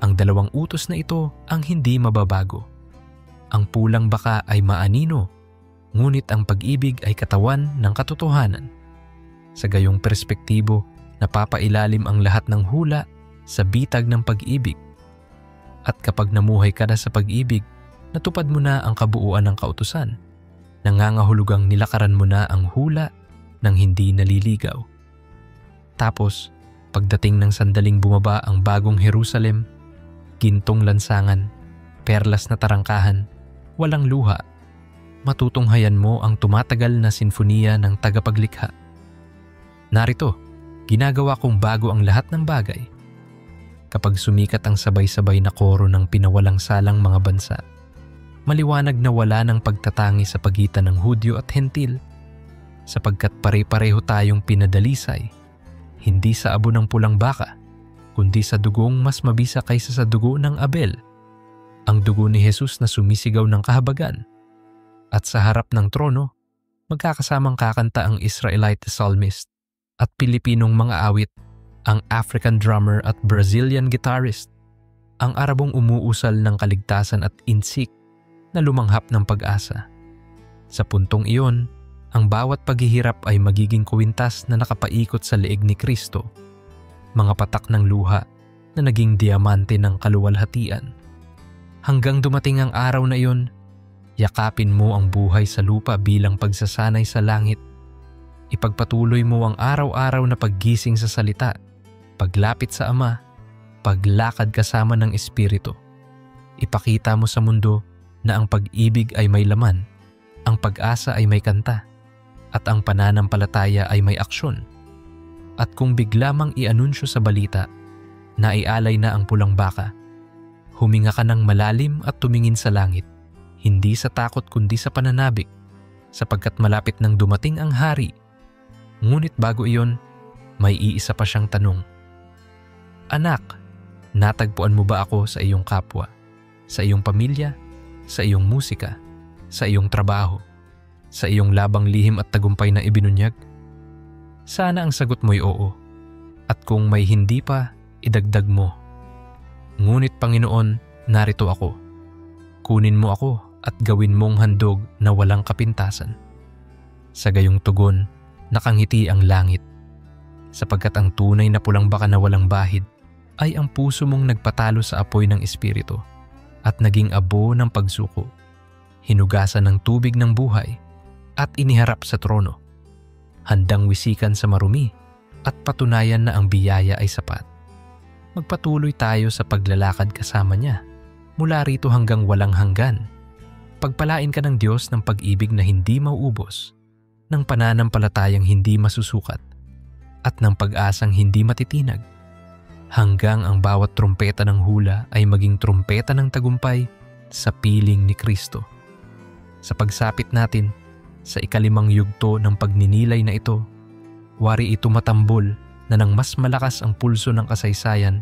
ang dalawang utos na ito ang hindi mababago. Ang pulang baka ay maanino, ngunit ang pag-ibig ay katawan ng katotohanan. Sa gayong perspektibo, napapailalim ang lahat ng hula sa bitag ng pag-ibig. At kapag namuhay ka na sa pag-ibig, natupad mo na ang kabuuan ng kautusan. Nangangahulugang nilakaran mo na ang hula ng hindi naliligaw. Tapos, pagdating ng sandaling bumaba ang bagong Jerusalem, gintong lansangan, perlas na tarangkahan, walang luha, matutunghayan mo ang tumatagal na sinfoniya ng tagapaglikha. Narito, ginagawa kong bago ang lahat ng bagay. Kapag sumikat ang sabay-sabay na koro ng pinawalang salang mga bansa, maliwanag na wala ng pagtatangi sa pagitan ng Hudyo at Hentil, sapagkat pare-pareho tayong pinadalisay, hindi sa abo ng pulang baka, kundi sa dugong mas mabisa kaysa sa dugo ng Abel, ang dugo ni Jesus na sumisigaw ng kahabagan. At sa harap ng trono, magkakasamang kakanta ang Israelite psalmist at Pilipinong mga awit, ang African drummer at Brazilian guitarist, ang Arabong umuusal ng kaligtasan at insik na lumanghap ng pag-asa. Sa puntong iyon, ang bawat paghihirap ay magiging kuwintas na nakapaikot sa leeg ni Kristo, mga patak ng luha na naging diamante ng kaluwalhatian. Hanggang dumating ang araw na iyon, yakapin mo ang buhay sa lupa bilang pagsasanay sa langit. Ipagpatuloy mo ang araw-araw na paggising sa salita, paglapit sa Ama, paglakad kasama ng Espiritu. Ipakita mo sa mundo na ang pag-ibig ay may laman, ang pag-asa ay may kanta, at ang pananampalataya ay may aksyon. At kung bigla mang i-anunsyo sa balita na ialay na ang pulang baka, huminga ka ng malalim at tumingin sa langit, hindi sa takot kundi sa pananabik, sapagkat malapit nang dumating ang hari. Ngunit bago iyon, may iisa pa siyang tanong. Anak, natagpuan mo ba ako sa iyong kapwa, sa iyong pamilya, sa iyong musika, sa iyong trabaho, sa iyong labang lihim at tagumpay na ibinunyag? Sana ang sagot mo'y oo. At kung may hindi pa, idagdag mo. Ngunit Panginoon, narito ako. Kunin mo ako at gawin mong handog na walang kapintasan. Sa gayong tugon, nakangiti ang langit, sapagkat ang tunay na pulang baka na walang bahid ay ang puso mong nagpatalo sa apoy ng Espiritu at naging abo ng pagsuko, hinugasan ng tubig ng buhay at iniharap sa trono, handang wisikan sa marumi at patunayan na ang biyaya ay sapat. Magpatuloy tayo sa paglalakad kasama niya mula rito hanggang walang hanggan. Pagpalain ka ng Diyos ng pag-ibig na hindi mauubos, ng pananampalatayang hindi masusukat, at ng pag-asang hindi matitinag, hanggang ang bawat trumpeta ng hula ay maging trumpeta ng tagumpay sa piling ni Kristo. Sa pagsapit natin sa ikalimang yugto ng pagninilay na ito, wari ito matambol na nang mas malakas ang pulso ng kasaysayan,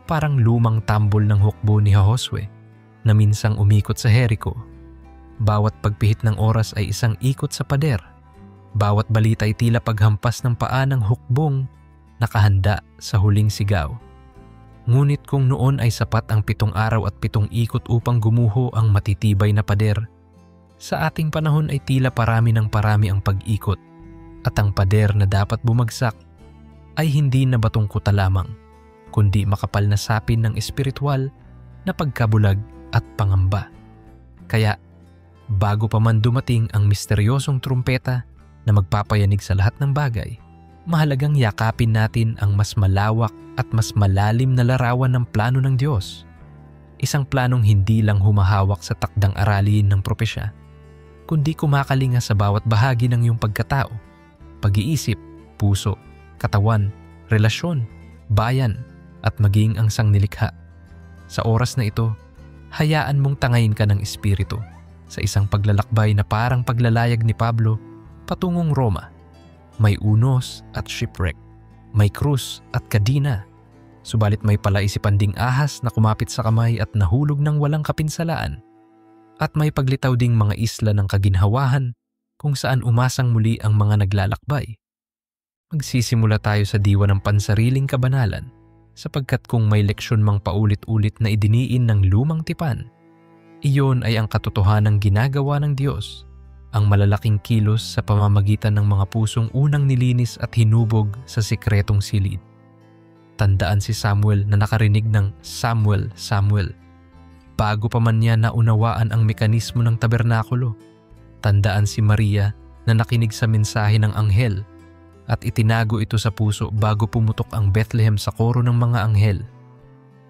parang lumang tambol ng hukbo ni Josue na minsang umikot sa Jericho. Bawat pagpihit ng oras ay isang ikot sa pader Bawat balita ay tila paghampas ng paa ng hukbong nakahanda sa huling sigaw. Ngunit kung noon ay sapat ang 7 araw at 7 ikot upang gumuho ang matitibay na pader, sa ating panahon ay tila parami ng parami ang pag-ikot at ang pader na dapat bumagsak ay hindi na batong kuta lamang, kundi makapal na sapin ng espiritual na pagkabulag at pangamba. Kaya, bago pa man dumating ang misteryosong trumpeta na magpapayanig sa lahat ng bagay, mahalagang yakapin natin ang mas malawak at mas malalim na larawan ng plano ng Diyos. Isang planong hindi lang humahawak sa takdang aralin ng propesya, kundi kumakalinga sa bawat bahagi ng iyong pagkatao, pag-iisip, puso, katawan, relasyon, bayan, at maging ang sangnilikha. Sa oras na ito, hayaan mong tangayin ka ng Espiritu sa isang paglalakbay na parang paglalayag ni Pablo patungong Roma. May unos at shipwreck, may krus at kadina, subalit may palaisipan ding ahas na kumapit sa kamay at nahulog ng walang kapinsalaan, at may paglitaw ding mga isla ng kaginhawahan kung saan umasang muli ang mga naglalakbay. Magsisimula tayo sa diwa ng pansariling kabanalan, sapagkat kung may leksyon mang paulit-ulit na idiniin ng lumang tipan, iyon ay ang katotohanang ginagawa ng Diyos, ang malalaking kilos sa pamamagitan ng mga pusong unang nilinis at hinubog sa sikretong silid. Tandaan si Samuel na nakarinig ng Samuel, Samuel, bago pa man niya naunawaan ang mekanismo ng tabernakulo. Tandaan si Maria na nakinig sa mensahe ng anghel at itinago ito sa puso bago pumutok ang Bethlehem sa koro ng mga anghel.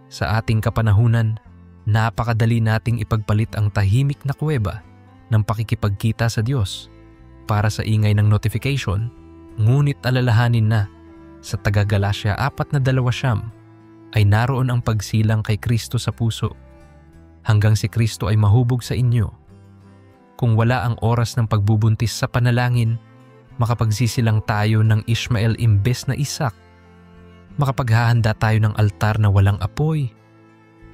Sa ating kapanahunan, napakadali nating ipagpalit ang tahimik na kuweba ng pakikipagkita sa Diyos para sa ingay ng notification, ngunit alalahanin na sa taga-Galasya 4:20 ay naroon ang pagsilang kay Kristo sa puso hanggang si Kristo ay mahubog sa inyo. Kung wala ang oras ng pagbubuntis sa panalangin, makapagsisilang tayo ng Ishmael imbes na Isaac. Makapaghahanda tayo ng altar na walang apoy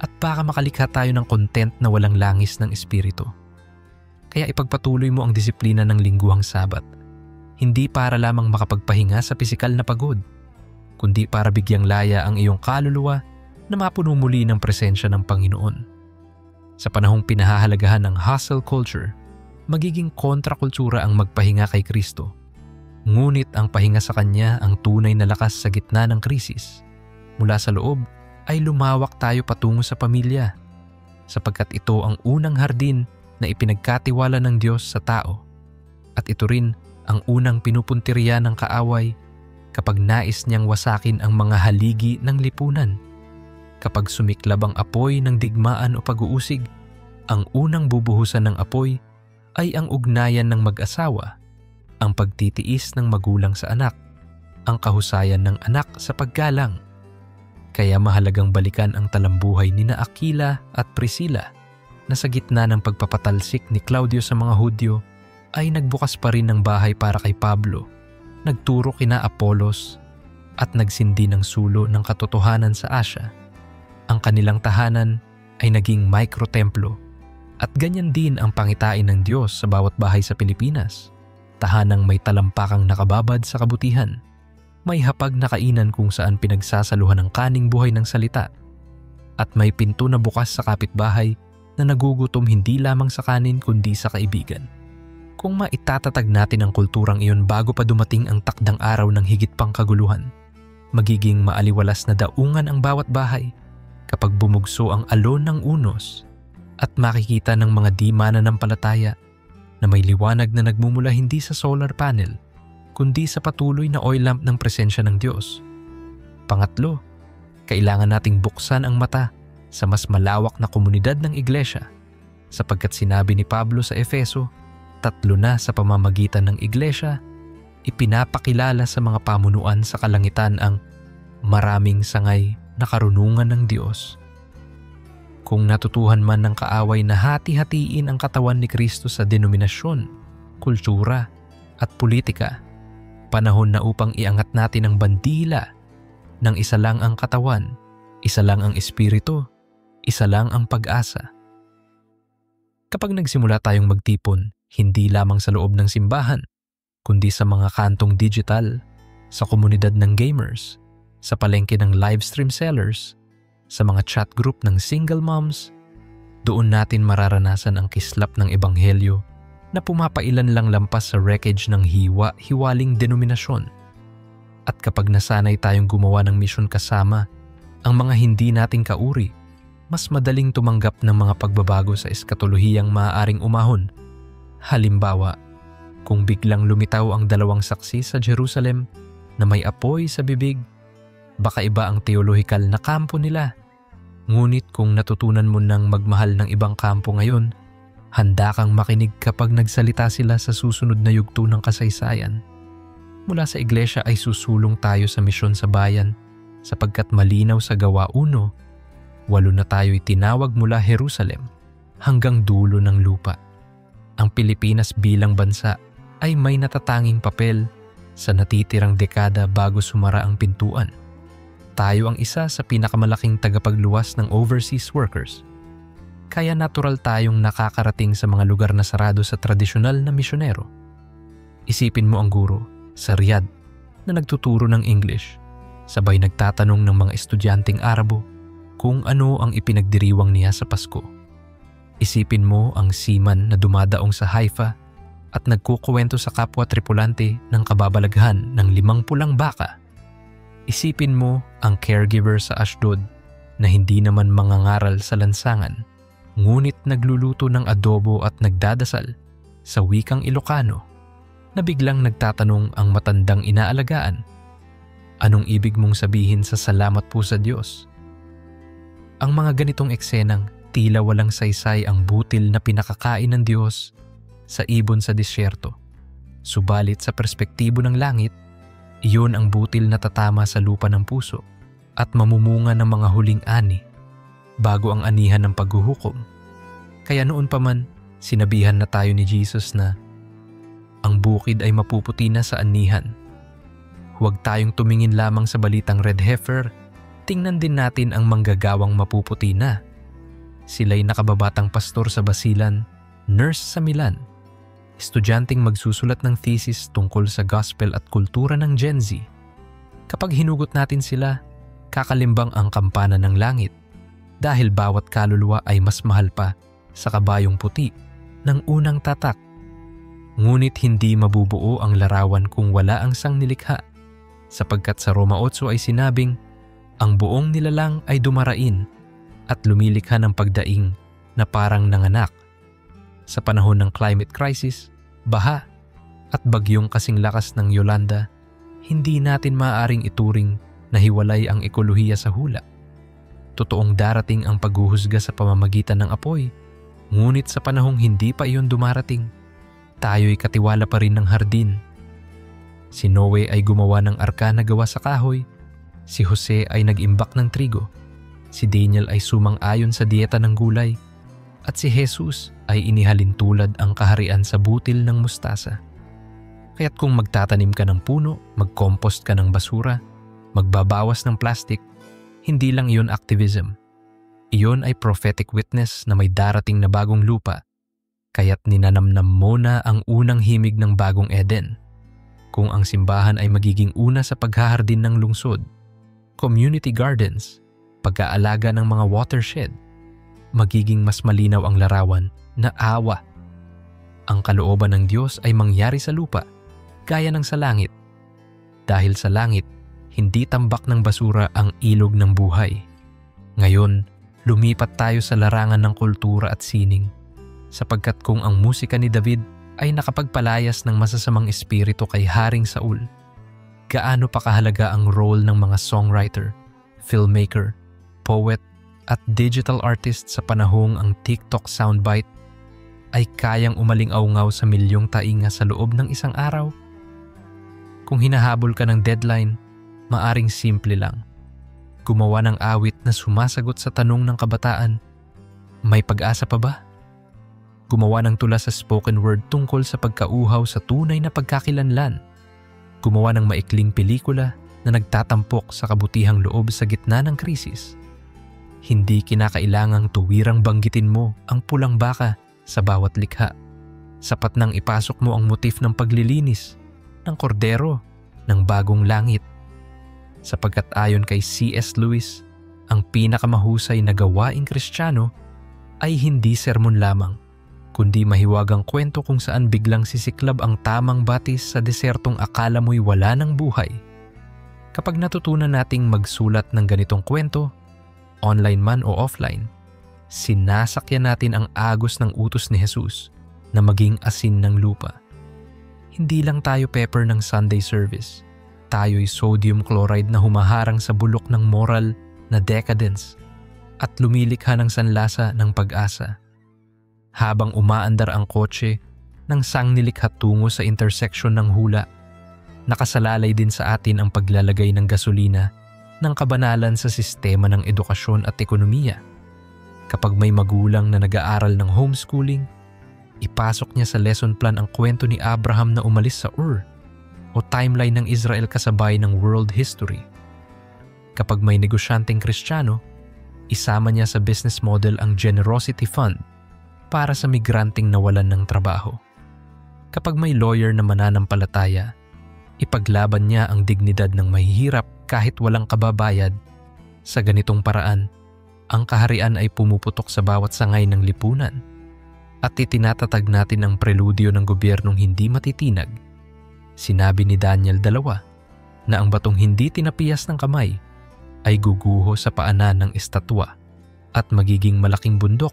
at baka makalikha tayo ng content na walang langis ng espiritu. Kaya ipagpatuloy mo ang disiplina ng lingguhang Sabat, hindi para lamang makapagpahinga sa pisikal na pagod, kundi para bigyang laya ang iyong kaluluwa na mapuno muli ng presensya ng Panginoon. Sa panahong pinahahalagahan ng hustle culture, magiging kontrakultura ang magpahinga kay Kristo. Ngunit ang pahinga sa Kanya ang tunay na lakas sa gitna ng krisis. Mula sa loob ay lumawak tayo patungo sa pamilya, sapagkat ito ang unang hardin na ipinagkatiwala ng Diyos sa tao. At ito rin ang unang pinupuntirya ng kaaway kapag nais niyang wasakin ang mga haligi ng lipunan. Kapag sumiklab ang apoy ng digmaan o pag-uusig, ang unang bubuhusan ng apoy ay ang ugnayan ng mag-asawa, ang pagtitiis ng magulang sa anak, ang kahusayan ng anak sa paggalang. Kaya mahalagang balikan ang talambuhay nina Aquila at Priscilla na sa gitna ng pagpapatalsik ni Claudio sa mga Hudyo ay nagbukas pa rin ng bahay para kay Pablo, nagturo kina Apolos at nagsindi ng sulo ng katotohanan sa Asya. Ang kanilang tahanan ay naging microtemplo at ganyan din ang pangitain ng Diyos sa bawat bahay sa Pilipinas. Tahanang may talampakang nakababad sa kabutihan, may hapag na kainan kung saan pinagsasaluhan ang kaning buhay ng salita, at may pinto na bukas sa kapitbahay na nagugutom hindi lamang sa kanin kundi sa kaibigan. Kung maitatatag natin ang kulturang iyon bago pa dumating ang takdang araw ng higit pang kaguluhan, magiging maaliwalas na daungan ang bawat bahay kapag bumugso ang alon ng unos at makikita ng mga di mananampalataya na may liwanag na nagmumula hindi sa solar panel kundi sa patuloy na oil lamp ng presensya ng Diyos. Pangatlo, kailangan nating buksan ang mata sa mas malawak na komunidad ng iglesia, sapagkat sinabi ni Pablo sa Efeso, 3 na sa pamamagitan ng iglesia, ipinapakilala sa mga pamunuan sa kalangitan ang maraming sangay na karunungan ng Diyos. Kung natutuhan man ng kaaway na hati-hatiin ang katawan ni Kristo sa denominasyon, kultura at politika, panahon na upang iangat natin ang bandila ng isa lang ang katawan, isa lang ang espiritu, isa lang ang pag-asa. Kapag nagsimula tayong magtipon, hindi lamang sa loob ng simbahan, kundi sa mga kantong digital, sa komunidad ng gamers, sa palengke ng livestream sellers, sa mga chat group ng single moms. Doon natin mararanasan ang kislap ng ebanghelyo na pumapailan lang lampas sa wreckage ng hiwa-hiwaling denominasyon. At kapag nasanay tayong gumawa ng misyon kasama ang mga hindi nating kauri, mas madaling tumanggap ng mga pagbabago sa eskatolohiyang maaaring umahon. Halimbawa, kung biglang lumitaw ang 2 saksi sa Jerusalem na may apoy sa bibig, baka iba ang teolohikal na kampo nila. Ngunit kung natutunan mo nang magmahal ng ibang kampo ngayon, handa kang makinig kapag nagsalita sila sa susunod na yugto ng kasaysayan. Mula sa iglesia ay susulong tayo sa misyon sa bayan sapagkat malinaw sa Gawa 1, 8 na tayo'y tinawag mula Jerusalem hanggang dulo ng lupa. Ang Pilipinas bilang bansa ay may natatanging papel sa natitirang dekada bago sumara ang pintuan. Tayo ang isa sa pinakamalaking tagapagluwas ng overseas workers. Kaya natural tayong nakakarating sa mga lugar na sarado sa tradisyonal na misyonero. Isipin mo ang guro sa Riyadh na nagtuturo ng English, sabay nagtatanong ng mga estudyanteng Arabo kung ano ang ipinagdiriwang niya sa Pasko. Isipin mo ang seaman na dumadaong sa Haifa at nagkukuwento sa kapwa tripulante ng kababalaghan ng 50 baka. Isipin mo ang caregiver sa Ashdod na hindi naman mangangaral sa lansangan, ngunit nagluluto ng adobo at nagdadasal sa wikang Ilocano, na biglang nagtatanong ang matandang inaalagaan, anong ibig mong sabihin sa salamat po sa Diyos? Ang mga ganitong eksenang tila walang saysay ang butil na pinakakain ng Diyos sa ibon sa disyerto. Subalit sa perspektibo ng langit, iyon ang butil na tatama sa lupa ng puso at mamumunga ng mga huling ani bago ang anihan ng paghuhukom. Kaya noon pa man, sinabihan na tayo ni Jesus na ang bukid ay mapuputi na sa anihan. Huwag tayong tumingin lamang sa balitang red heifer, tingnan din natin ang manggagawang mapuputi na. Sila'y nakababatang pastor sa Basilan, nurse sa Milan, estudyanteng magsusulat ng thesis tungkol sa gospel at kultura ng Gen Z. Kapag hinugot natin sila, kakalimbang ang kampana ng langit dahil bawat kaluluwa ay mas mahal pa sa kabayong puti ng unang tatak. Ngunit hindi mabubuo ang larawan kung wala ang sangnilikha, sapagkat sa Roma 8 ay sinabing, ang buong nilalang ay dumarain at lumilikha ng pagdaing na parang nanganak. Sa panahon ng climate crisis, baha at bagyong kasing lakas ng Yolanda, hindi natin maaaring ituring na hiwalay ang ekolohiya sa hula. Totoong darating ang paghuhusga sa pamamagitan ng apoy, ngunit sa panahong hindi pa iyon dumarating, tayo'y katiwala pa rin ng hardin. Si Noe ay gumawa ng arka na gawa sa kahoy, si Jose ay nag-imbak ng trigo, si Daniel ay sumang-ayon sa dieta ng gulay, at si Jesus ay inihalin tulad ang kaharian sa butil ng mustasa. Kaya't kung magtatanim ka ng puno, mag-compost ka ng basura, magbabawas ng plastic, hindi lang iyon activism. Iyon ay prophetic witness na may darating na bagong lupa, kaya't ninanamnam mo na ang unang himig ng bagong Eden. Kung ang simbahan ay magiging una sa paghahardin ng lungsod, community gardens, pag-aalaga ng mga watershed, magiging mas malinaw ang larawan na awa. Ang kalooban ng Diyos ay mangyari sa lupa, gaya ng sa langit. Dahil sa langit, hindi tambak ng basura ang ilog ng buhay. Ngayon, lumipat tayo sa larangan ng kultura at sining, sapagkat kung ang musika ni David ay nakapagpalayas ng masasamang espiritu kay Haring Saul, gaano pa kahalaga ang role ng mga songwriter, filmmaker, poet, at digital artist sa panahong ang TikTok soundbite ay kayang umaling-aungaw sa milyong tainga sa loob ng isang araw? Kung hinahabol ka ng deadline, maaring simple lang. Gumawa ng awit na sumasagot sa tanong ng kabataan, may pag-asa pa ba? Gumawa ng tula sa spoken word tungkol sa pagkauhaw sa tunay na pagkakilanlan. Gumawa ng maikling pelikula na nagtatampok sa kabutihang loob sa gitna ng krisis. Hindi kinakailangang tuwirang banggitin mo ang pulang baka sa bawat likha. Sapat nang ipasok mo ang motif ng paglilinis ng kordero ng bagong langit. Sapagkat ayon kay C.S. Lewis, ang pinakamahusay na gawaing Kristiyano ay hindi sermon lamang, kundi mahiwagang kwento kung saan biglang sisiklab ang tamang batis sa desertong akala mo'y wala ng buhay. Kapag natutunan nating magsulat ng ganitong kwento, online man o offline, sinasakyan natin ang agos ng utos ni Jesus na maging asin ng lupa. Hindi lang tayo pepper ng Sunday service, tayo'y sodium chloride na humaharang sa bulok ng moral na decadence at lumilikha ng sanlasa ng pag-asa. Habang umaandar ang kotse ng sangnilikha tungo sa intersection ng hula, nakasalalay din sa atin ang paglalagay ng gasolina ng kabanalan sa sistema ng edukasyon at ekonomiya. Kapag may magulang na nag-aaral ng homeschooling, ipasok niya sa lesson plan ang kwento ni Abraham na umalis sa Ur o timeline ng Israel kasabay ng world history. Kapag may negosyanteng Kristiyano, isama niya sa business model ang generosity fund para sa migranteng nawalan ng trabaho. Kapag may lawyer na mananampalataya, ipaglaban niya ang dignidad ng mahihirap kahit walang kababayad. Sa ganitong paraan, ang kaharian ay pumuputok sa bawat sangay ng lipunan at itinatatag natin ang preludyo ng gobyernong hindi matitinag. Sinabi ni Daniel 2 na ang batong hindi tinapiyas ng kamay ay guguho sa paanan ng estatwa at magiging malaking bundok.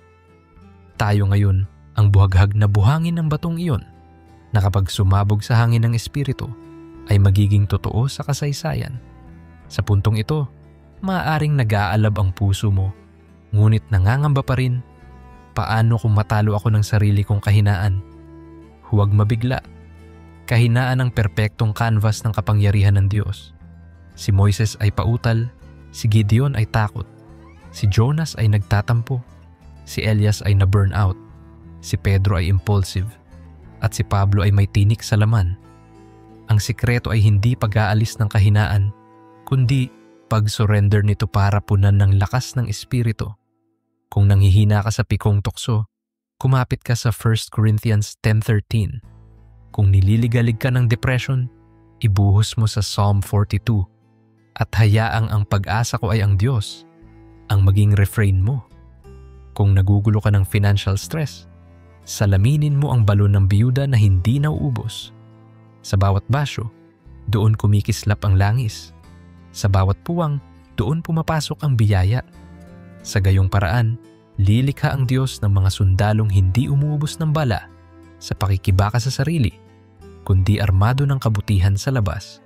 Tayo ngayon ang buhaghag na buhangin ng batong iyon na kapag sumabog sa hangin ng espiritu ay magiging totoo sa kasaysayan. Sa puntong ito, maaaring nag-aalab ang puso mo, ngunit nangangamba pa rin, paano kung matalo ako ng sarili kong kahinaan? Huwag mabigla. Kahinaan ang perpektong canvas ng kapangyarihan ng Diyos. Si Moises ay pautal, si Gideon ay takot, si Jonas ay nagtatampo, si Elias ay na-burn out, si Pedro ay impulsive, at si Pablo ay may tinik sa laman. Ang sikreto ay hindi pag-aalis ng kahinaan, kundi pag-surrender nito para punan ng lakas ng espiritu. Kung nanghihina ka sa pikong tukso, kumapit ka sa 1 Corinthians 10:13. Kung nililigalig ka ng depression, ibuhos mo sa Psalm 42. At hayaang ang pag-asa ko ay ang Diyos, ang maging refrain mo. Kung nagugulo ka ng financial stress, salaminin mo ang balon ng biyuda na hindi nauubos. Sa bawat basyo, doon kumikislap ang langis. Sa bawat puwang, doon pumapasok ang biyaya. Sa gayong paraan, lilikha ang Diyos ng mga sundalong hindi umuubos ng bala sa pakikibaka sa sarili, kundi armado ng kabutihan sa labas.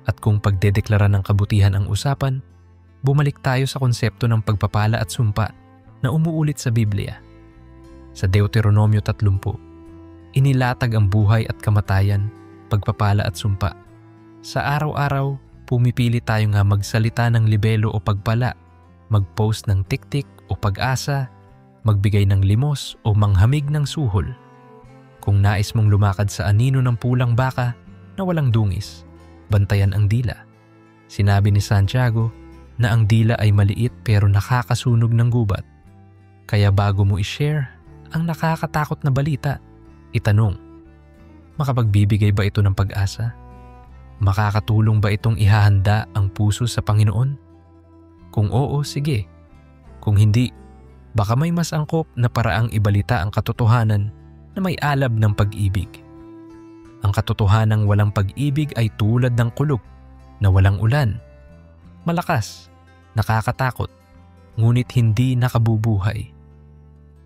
At kung pagdedeklara ng kabutihan ang usapan, bumalik tayo sa konsepto ng pagpapala at sumpa na umuulit sa Biblia. Sa Deuteronomio 30, inilatag ang buhay at kamatayan, pagpapala at sumpa. Sa araw-araw, pumipili tayo nga magsalita ng libelo o pagpala, mag-post ng tiktik o pag-asa, magbigay ng limos o manghamig ng suhol. Kung nais mong lumakad sa anino ng pulang baka na walang dungis, bantayan ang dila. Sinabi ni Santiago na ang dila ay maliit pero nakakasunog ng gubat. Kaya bago mo i-share ang nakakatakot na balita, itanong, makapagbibigay ba ito ng pag-asa? Makakatulong ba itong ihahanda ang puso sa Panginoon? Kung oo, sige. Kung hindi, baka may mas angkop na paraang ibalita ang katotohanan na may alab ng pag-ibig. Ang katotohanang walang pag-ibig ay tulad ng kulog na walang ulan. Malakas, nakakatakot, ngunit hindi nakabubuhay.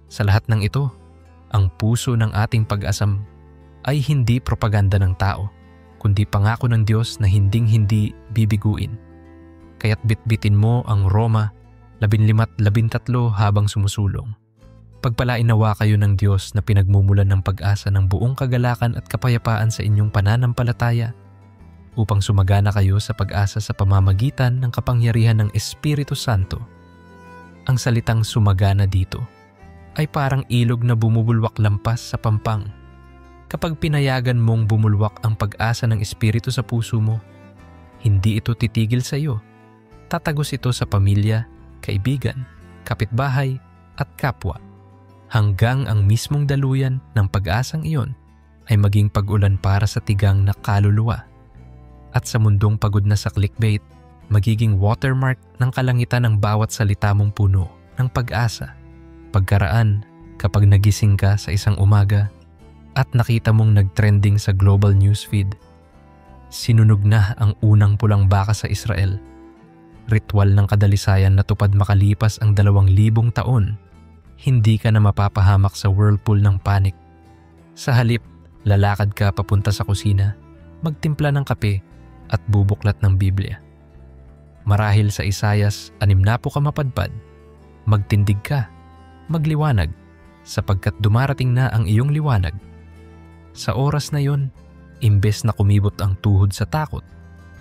Sa lahat ng ito, ang puso ng ating pag-asam ay hindi propaganda ng tao, kundi pangako ng Diyos na hinding-hindi bibiguin. Kaya't bitbitin mo ang Roma 15:13 habang sumusulong. Pagpalain nawa kayo ng Diyos na pinagmumulan ng pag-asa ng buong kagalakan at kapayapaan sa inyong pananampalataya upang sumagana kayo sa pag-asa sa pamamagitan ng kapangyarihan ng Espiritu Santo. Ang salitang sumagana dito ay parang ilog na bumubulwak lampas sa pampang. Kapag pinayagan mong bumulwak ang pag-asa ng Espiritu sa puso mo, hindi ito titigil sa iyo. Tatagos ito sa pamilya, kaibigan, kapitbahay at kapwa, hanggang ang mismong daluyan ng pag-asang iyon ay maging pag-ulan para sa tigang na kaluluwa. At sa mundong pagod na sa clickbait, magiging watermark ng kalangitan ng bawat salita mong puno ng pag-asa. Pagkaraan kapag nagising ka sa isang umaga at nakita mong nagtrending sa global newsfeed, sinunog na ang unang pulang baka sa Israel. Ritual ng kadalisayan na tupad makalipas ang 2,000 taon, hindi ka na mapapahamak sa whirlpool ng panic. Sa halip, lalakad ka papunta sa kusina, magtimpla ng kape at bubuklat ng Biblia. Marahil sa Isayas 60 ka mapadpad, magtindig ka, magliwanag, sapagkat dumarating na ang iyong liwanag. Sa oras na yon, imbes na kumibot ang tuhod sa takot,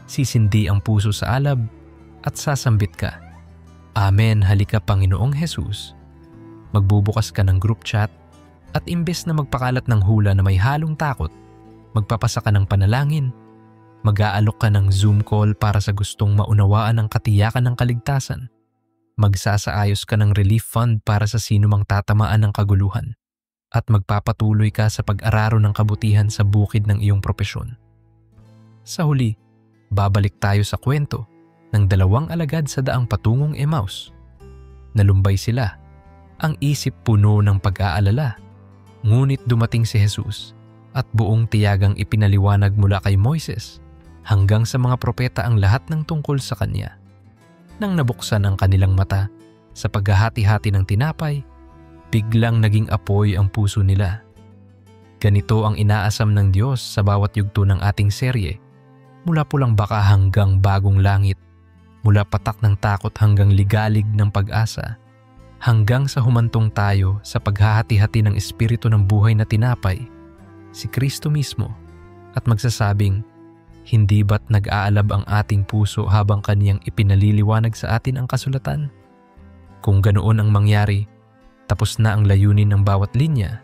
sisindi ang puso sa alab at sasambit ka. Amen, halika Panginoong Jesus. Magbubukas ka ng group chat at imbes na magpakalat ng hula na may halong takot, magpapasa ka ng panalangin, mag-aalok ka ng Zoom call para sa gustong maunawaan ang katiyakan ng kaligtasan, magsasaayos ka ng relief fund para sa sinumang tatamaan ng kaguluhan, at magpapatuloy ka sa pag-araro ng kabutihan sa bukid ng iyong propesyon. Sa huli, babalik tayo sa kwento ng 2 alagad sa daang patungong Emmaus. Nalumbay sila, ang isip puno ng pag-aalala. Ngunit dumating si Jesus at buong tiyagang ipinaliwanag mula kay Moises hanggang sa mga propeta ang lahat ng tungkol sa kanya. Nang nabuksan ang kanilang mata sa paghahati-hati ng tinapay, biglang naging apoy ang puso nila. Ganito ang inaasam ng Diyos sa bawat yugto ng ating serye, mula pulang baka hanggang bagong langit, mula patak ng takot hanggang ligalig ng pag-asa, hanggang sa humantong tayo sa paghahati-hati ng espiritu ng buhay na tinapay, si Kristo mismo, at magsasabing, hindi ba't nag-aalab ang ating puso habang kaniyang ipinaliliwanag sa atin ang kasulatan? Kung ganoon ang mangyari, tapos na ang layunin ng bawat linya,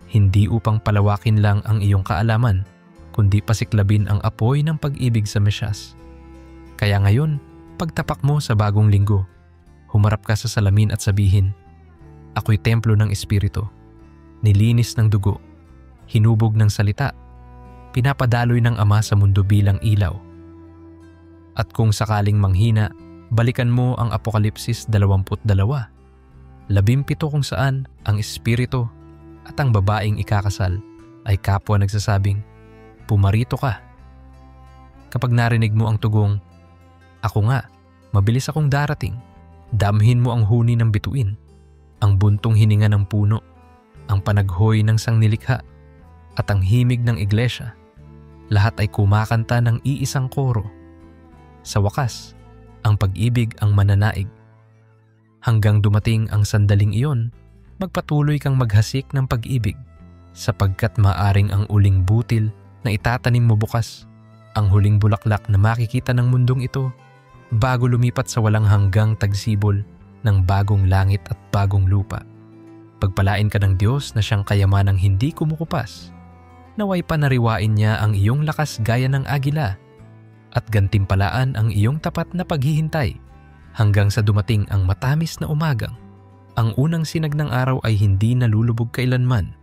hindi upang palawakin lang ang iyong kaalaman, kundi pasiklabin ang apoy ng pag-ibig sa Mesyas. Kaya ngayon, pagtapak mo sa bagong linggo, humarap ka sa salamin at sabihin, ako'y templo ng Espiritu, nilinis ng dugo, hinubog ng salita, pinapadaloy ng Ama sa mundo bilang ilaw. At kung sakaling manghina, balikan mo ang Apokalipsis 22, 17 kung saan ang Espiritu at ang babaeng ikakasal ay kapwa nagsasabing, pumarito ka. Kapag narinig mo ang tugong, ako nga, mabilis akong darating, damhin mo ang huni ng bituin, ang buntong hininga ng puno, ang panaghoy ng sangnilikha, at ang himig ng iglesia. Lahat ay kumakanta ng iisang koro. Sa wakas, ang pag-ibig ang mananaig. Hanggang dumating ang sandaling iyon, magpatuloy kang maghasik ng pag-ibig, sapagkat maaring ang uling butil na itatanim mo bukas, ang huling bulaklak na makikita ng mundong ito, bago lumipat sa walang hanggang tagsibol ng bagong langit at bagong lupa. Pagpalain ka ng Diyos na siyang kayamanang hindi kumukupas. Naway panariwain niya ang iyong lakas gaya ng agila at gantimpalaan ang iyong tapat na paghihintay hanggang sa dumating ang matamis na umagang. Ang unang sinag ng araw ay hindi nalulubog kailanman